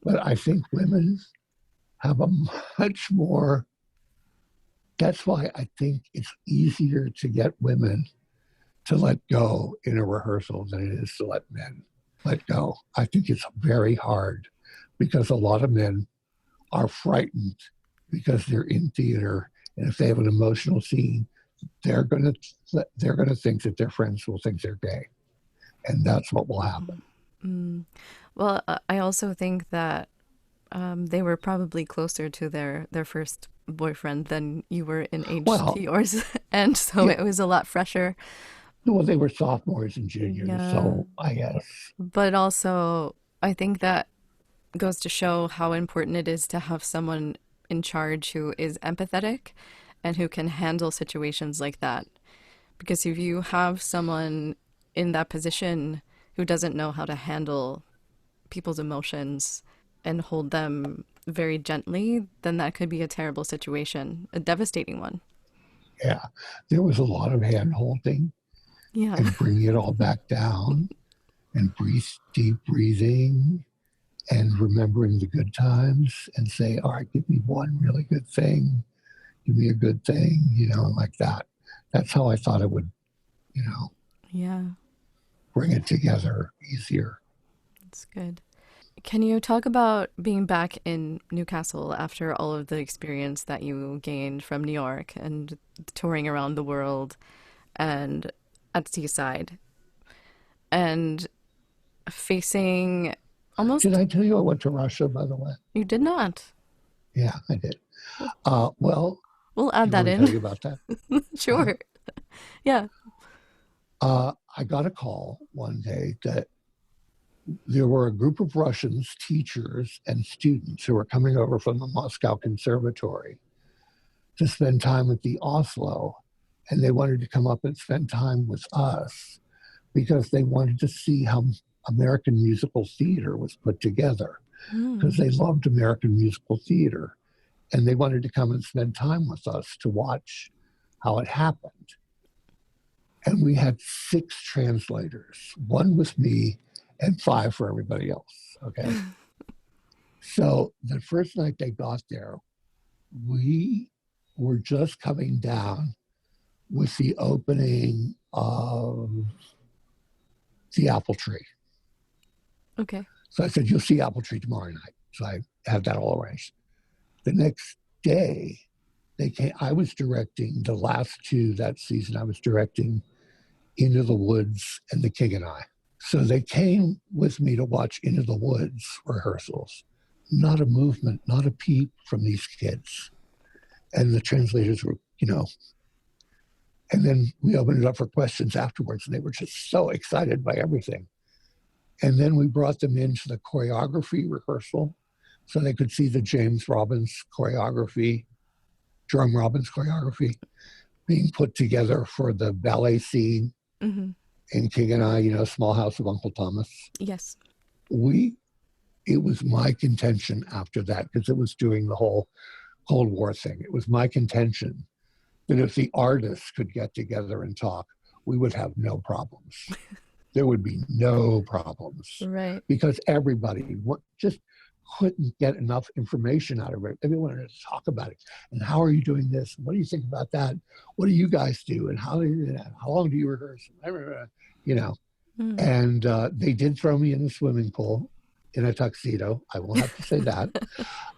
But I think women have a much more, that's why I think it's easier to get women to let go in a rehearsal than it is to let men let go. I think it's very hard because a lot of men are frightened because they're in theater, and if they have an emotional scene, they're gonna think that their friends will think they're gay, and that's what will happen. Mm. Well, I also think that they were probably closer to their first boyfriend than you were in age to Well, yours, and so yeah, it was a lot fresher. well, they were sophomores and juniors, Yeah, so I guess. but also I think that goes to show how important it is to have someone in charge who is empathetic and who can handle situations like that. Because if you have someone in that position who doesn't know how to handle people's emotions and hold them very gently, then that could be a terrible situation, a devastating one. Yeah, there was a lot of hand holding Yeah. and bringing it all back down and deep breathing and remembering the good times and say, all right, give me one really good thing. Give me a good thing, like that. That's how I thought it would, you know, Yeah, bring it together easier. that's good. Can you talk about being back in Newcastle after all of the experience that you gained from New York and touring around the world and at Seaside and facing Did almost, I tell you I went to Russia, by the way? you did not. Yeah, I did. Well, Well, we'll do add you that want me to tell in. you about that? Sure. Yeah. I got a call one day that there were a group of Russians, teachers and students who were coming over from the Moscow Conservatory to spend time at the Oslo. And they wanted to come up and spend time with us because they wanted to see how American musical theater was put together, because Mm. they loved American musical theater. And they wanted to come and spend time with us to watch how it happened. And we had 6 translators. One was me and 5 for everybody else. Okay. So the first night they got there, we were just coming down with the opening of the Apple Tree. Okay. So I said, you'll see Apple Tree tomorrow night. So I had that all arranged. The next day, they came. I was directing the last 2 that season. I was directing Into the Woods and The King and I. So they came with me to watch Into the Woods rehearsals. Not a movement, not a peep from these kids. And the translators were, and then we opened it up for questions afterwards, and they were just so excited by everything. And then we brought them into the choreography rehearsal so they could see the James Robbins choreography, Jerome Robbins choreography being put together for the ballet scene Mm-hmm. in King and I, Small House of Uncle Thomas. Yes. It was my contention after that, because it was during the whole Cold War thing. It was my contention that if the artists could get together and talk, we would have no problems. There would be no problems, Right. because everybody just couldn't get enough information out of it. Everyone wanted to talk about it. And how are you doing this? What do you think about that? What do you guys do? And how long do you rehearse? Mm. And they did throw me in a swimming pool in a tuxedo. I will have to say that.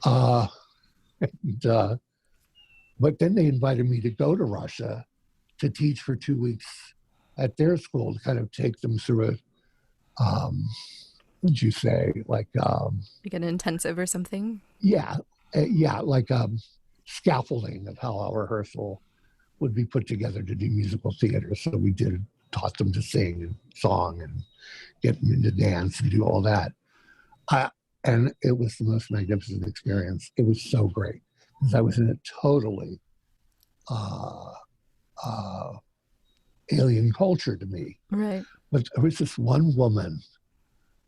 And, but then they invited me to go to Russia to teach for 2 weeks at their school, to kind of take them through what'd you say? Like an intensive or something? yeah, like scaffolding of how our rehearsal would be put together to do musical theater. So we taught them to sing and song and get them into dance and do all that. And it was the most magnificent experience. It was so great, because I was in a totally alien culture to me. Right. But there was this one woman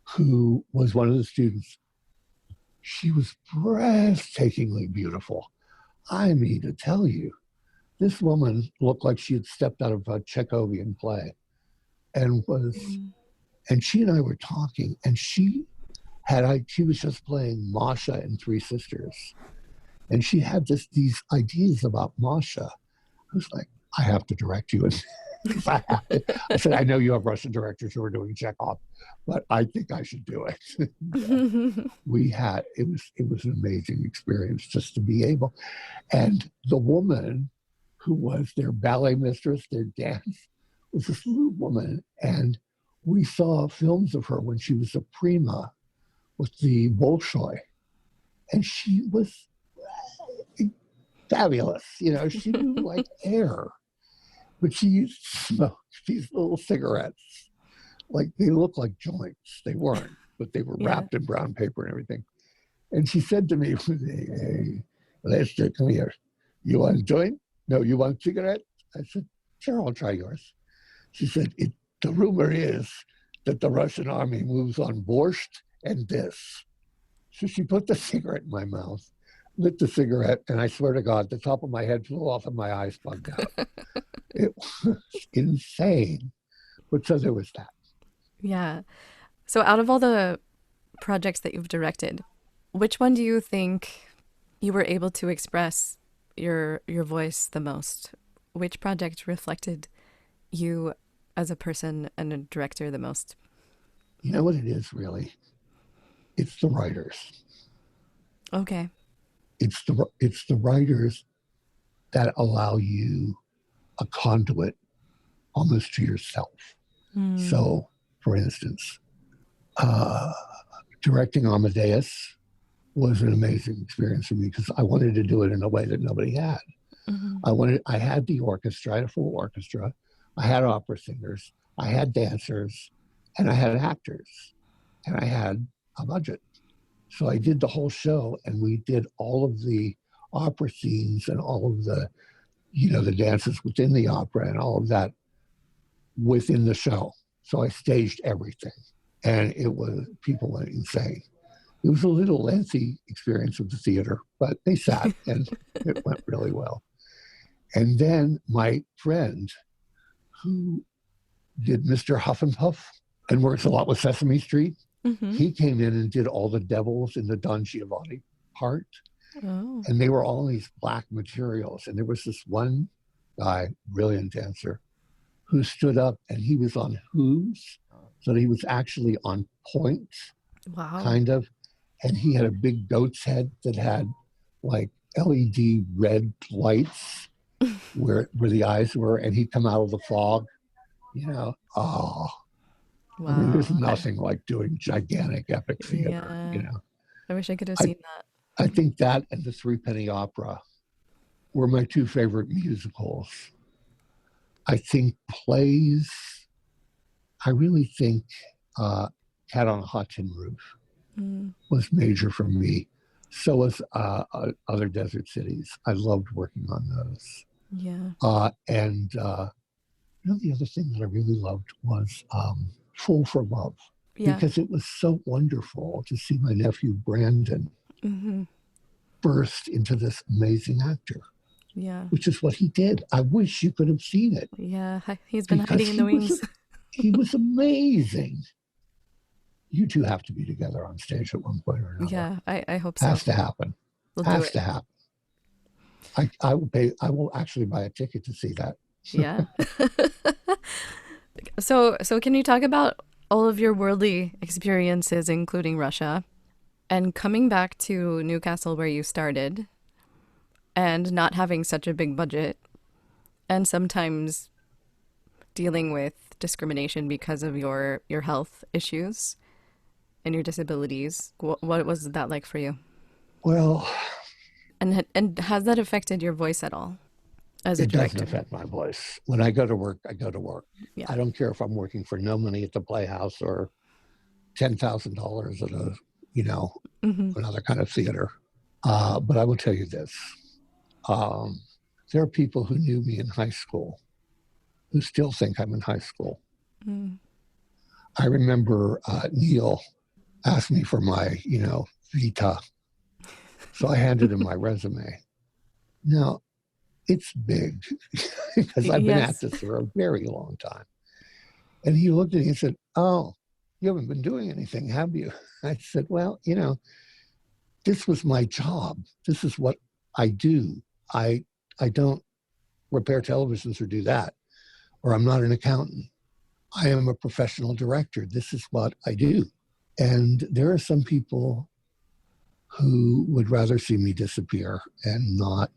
who was one of the students. She was breathtakingly beautiful. I mean, to tell you, this woman looked like she had stepped out of a Chekhovian play, and she and I were talking, and she was just playing Masha in Three Sisters, and she had these ideas about Masha. I was like, I have to direct you. And I said, I know you have Russian directors who are doing Chekhov, but I think I should do it. It was an amazing experience just to be able. And the woman who was their ballet mistress, their dance, was this little woman. And we saw films of her when she was a prima with the Bolshoi. And she was fabulous. She knew like air. But she used to smoke these little cigarettes. Like, they looked like joints. They weren't, but they were Yeah. wrapped in brown paper and everything. And she said to me, hey, Lester, come here. You want a joint? No, you want a cigarette? I said, sure, I'll try yours. She said, the rumor is that the Russian army moves on borscht and this. So she put the cigarette in my mouth, lit the cigarette, and I swear to God, the top of my head flew off and my eyes bugged out. It was insane. But so there was that. Yeah. So out of all the projects that you've directed, which one do you think you were able to express your voice the most? Which project reflected you as a person and a director the most? You know what it is, really? It's the writers. Okay. It's the writers that allow you a conduit almost to yourself. So, for instance, directing Amadeus was an amazing experience for me because I wanted to do it in a way that nobody had. I had the orchestra, I had a full orchestra, I had opera singers, I had dancers, and I had actors, and I had a budget. So I did the whole show, and we did all of the opera scenes and all of the, the dances within the opera and all of that within the show. So I staged everything, and people went insane. It was a little lengthy experience of the theater, but they sat and it went really well. And then my friend who did Mr. Huff and Puff and works a lot with Sesame Street, he came in and did all the devils in the Don Giovanni part. Oh. And they were all these black materials. And there was this one guy, brilliant dancer, who stood up and he was on hooves. So he was actually on points, kind of. And he had a big goat's head that had like LED red lights where the eyes were. And he'd come out of the fog, Wow. I mean, there's nothing like doing gigantic epic theater, I wish I could have seen that. I think that and the Threepenny Opera were my two favorite musicals. I think plays, I really think Cat on a Hot Tin Roof was major for me. So was Other Desert Cities. I loved working on those. Yeah. And the other thing that I really loved was Fool for Love. Yeah. Because it was so wonderful to see my nephew Brandon burst into this amazing actor. Yeah. Which is what he did. I wish you could have seen it. Yeah, he's been hiding in the wings. He was amazing. You two have to be together on stage at one point or another. Yeah, I hope so. Has to happen. Has to happen. I will pay. I will actually buy a ticket to see that. Yeah. So can you talk about all of your worldly experiences, including Russia, and coming back to Newcastle where you started, and not having such a big budget, and sometimes dealing with discrimination because of your health issues and your disabilities? What was that like for you? Well, and has that affected your voice at all as a director? It doesn't affect my voice. When I go to work, I go to work. Yeah. I don't care if I'm working for no money at the Playhouse or $10,000 at a, another kind of theater. But I will tell you this. There are people who knew me in high school who still think I'm in high school. I remember Neil asked me for my, vita. So I handed him my resume. Now, it's big because I've been at this for a very long time. And he looked at me and said, "Oh, you haven't been doing anything, have you?" I said, "Well, this was my job. This is what I do. I don't repair televisions or do that, or I'm not an accountant. I am a professional director. This is what I do." And there are some people who would rather see me disappear and not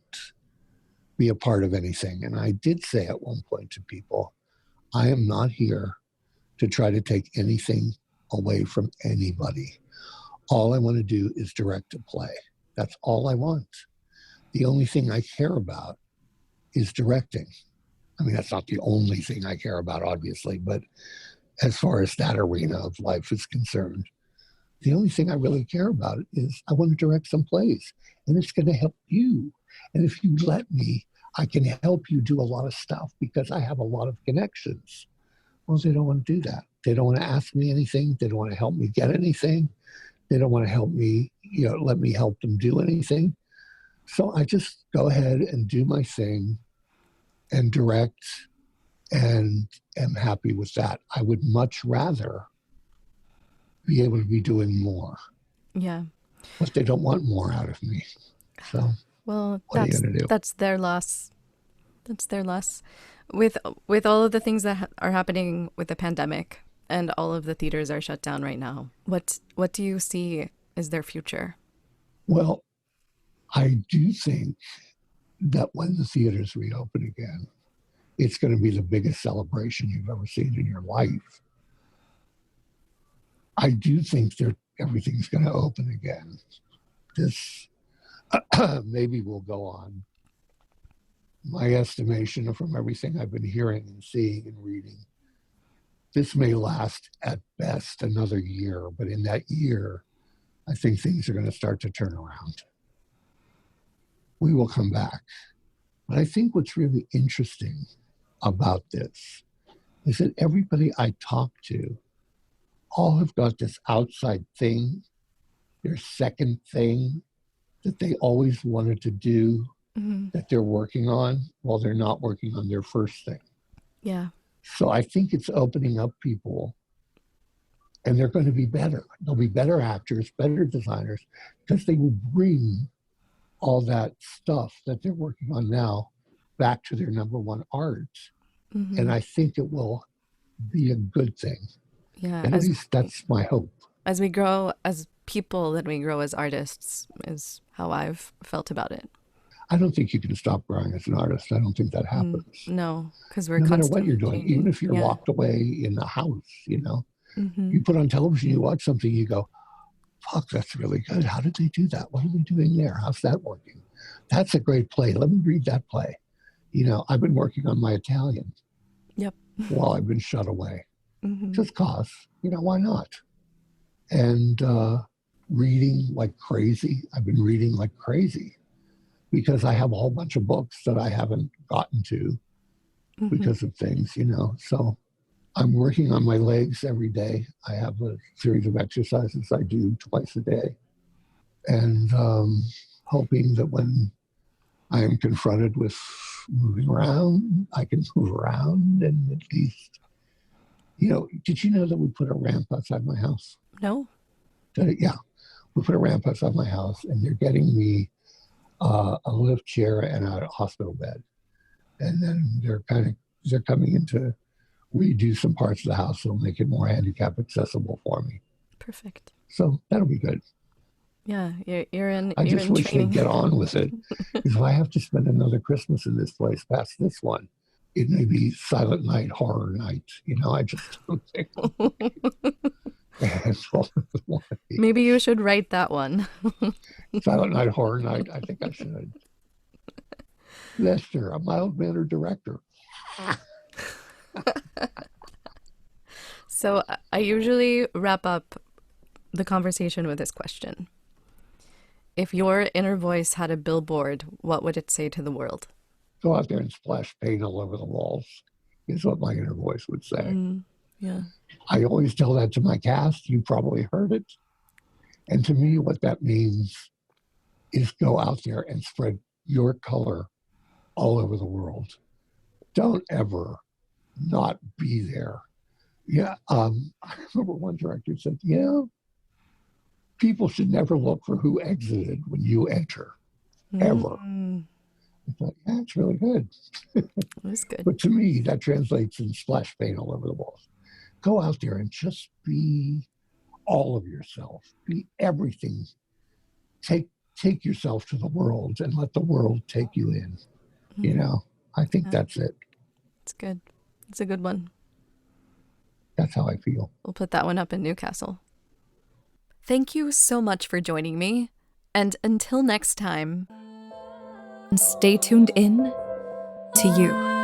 be a part of anything. And I did say at one point to people, I am not here to try to take anything away from anybody. All I want to do is direct a play. That's all I want. The only thing I care about is directing. I mean, that's not the only thing I care about, obviously, but as far as that arena of life is concerned, The only thing I really care about is I want to direct some plays, and it's going to help you. And if you let me, I can help you do a lot of stuff because I have a lot of connections. Well, they don't want to do that. They don't want to ask me anything. They don't want to help me get anything. They don't want to help me, let me help them do anything. So I just go ahead and do my thing and direct and am happy with that. I would much rather be able to be doing more. Yeah. But they don't want more out of me. So well, what are you going to do? That's their loss. That's their loss. With all of the things that are happening with the pandemic and all of the theaters are shut down right now, what do you see as their future? Well, I do think that when the theaters reopen again, it's going to be the biggest celebration you've ever seen in your life. I do think everything's going to open again. This maybe will go on. My estimation from everything I've been hearing and seeing and reading, this may last at best another year, but in that year, I think things are going to start to turn around. We will come back. But I think what's really interesting about this is that everybody I talk to all have got this outside thing, their second thing that they always wanted to do, that they're working on while they're not working on their first thing. Yeah. So I think it's opening up people, and they're going to be better. They'll be better actors, better designers, because they will bring all that stuff that they're working on now back to their number one art. And I think it will be a good thing. Yeah. At least that's my hope. As we grow as people, that we grow as artists is how I've felt about it. I don't think you can stop growing as an artist. I don't think that happens. No, because we're no matter constantly what you're doing, changing. even if you're locked away in the house, you put on television, you watch something, you go, fuck, that's really good. How did they do that? What are they doing there? How's that working? That's a great play. Let me read that play. I've been working on my Italian while I've been shut away. Just cause, why not? And reading like crazy. I've been reading like crazy because I have a whole bunch of books that I haven't gotten to because of things, So I'm working on my legs every day. I have a series of exercises I do twice a day. And hoping that when I am confronted with moving around, I can move around and at least, did you know that we put a ramp outside my house? No. Yeah, we put a ramp outside my house, and they're getting me a lift chair and a hospital bed. And then they're coming in to redo some parts of the house that'll make it more handicap accessible for me. Perfect. So that'll be good. Yeah, you're in. I just wish training. they'd get on with it. Because if I have to spend another Christmas in this place past this one, it may be Silent Night, Horror Night. I just don't think. Maybe you should write that one. Silent Night, Horror Night. I think I should. Lester, a mild-mannered director. So I usually wrap up the conversation with this question. If your inner voice had a billboard, what would it say to the world? Go out there and splash paint all over the walls, is what my inner voice would say. Yeah. I always tell that to my cast. You probably heard it. And to me, what that means is go out there and spread your color all over the world. Don't ever not be there. Yeah, I remember one director said, people should never look for who exited when you enter, ever. I thought, yeah, it's really good. That's good. But to me, that translates in splash paint all over the walls. Go out there and just be all of yourself. Be everything. Take yourself to the world and let the world take you in. I think that's it. It's good. It's a good one. That's how I feel. We'll put that one up in Newcastle. Thank you so much for joining me. And until next time, stay tuned in to you.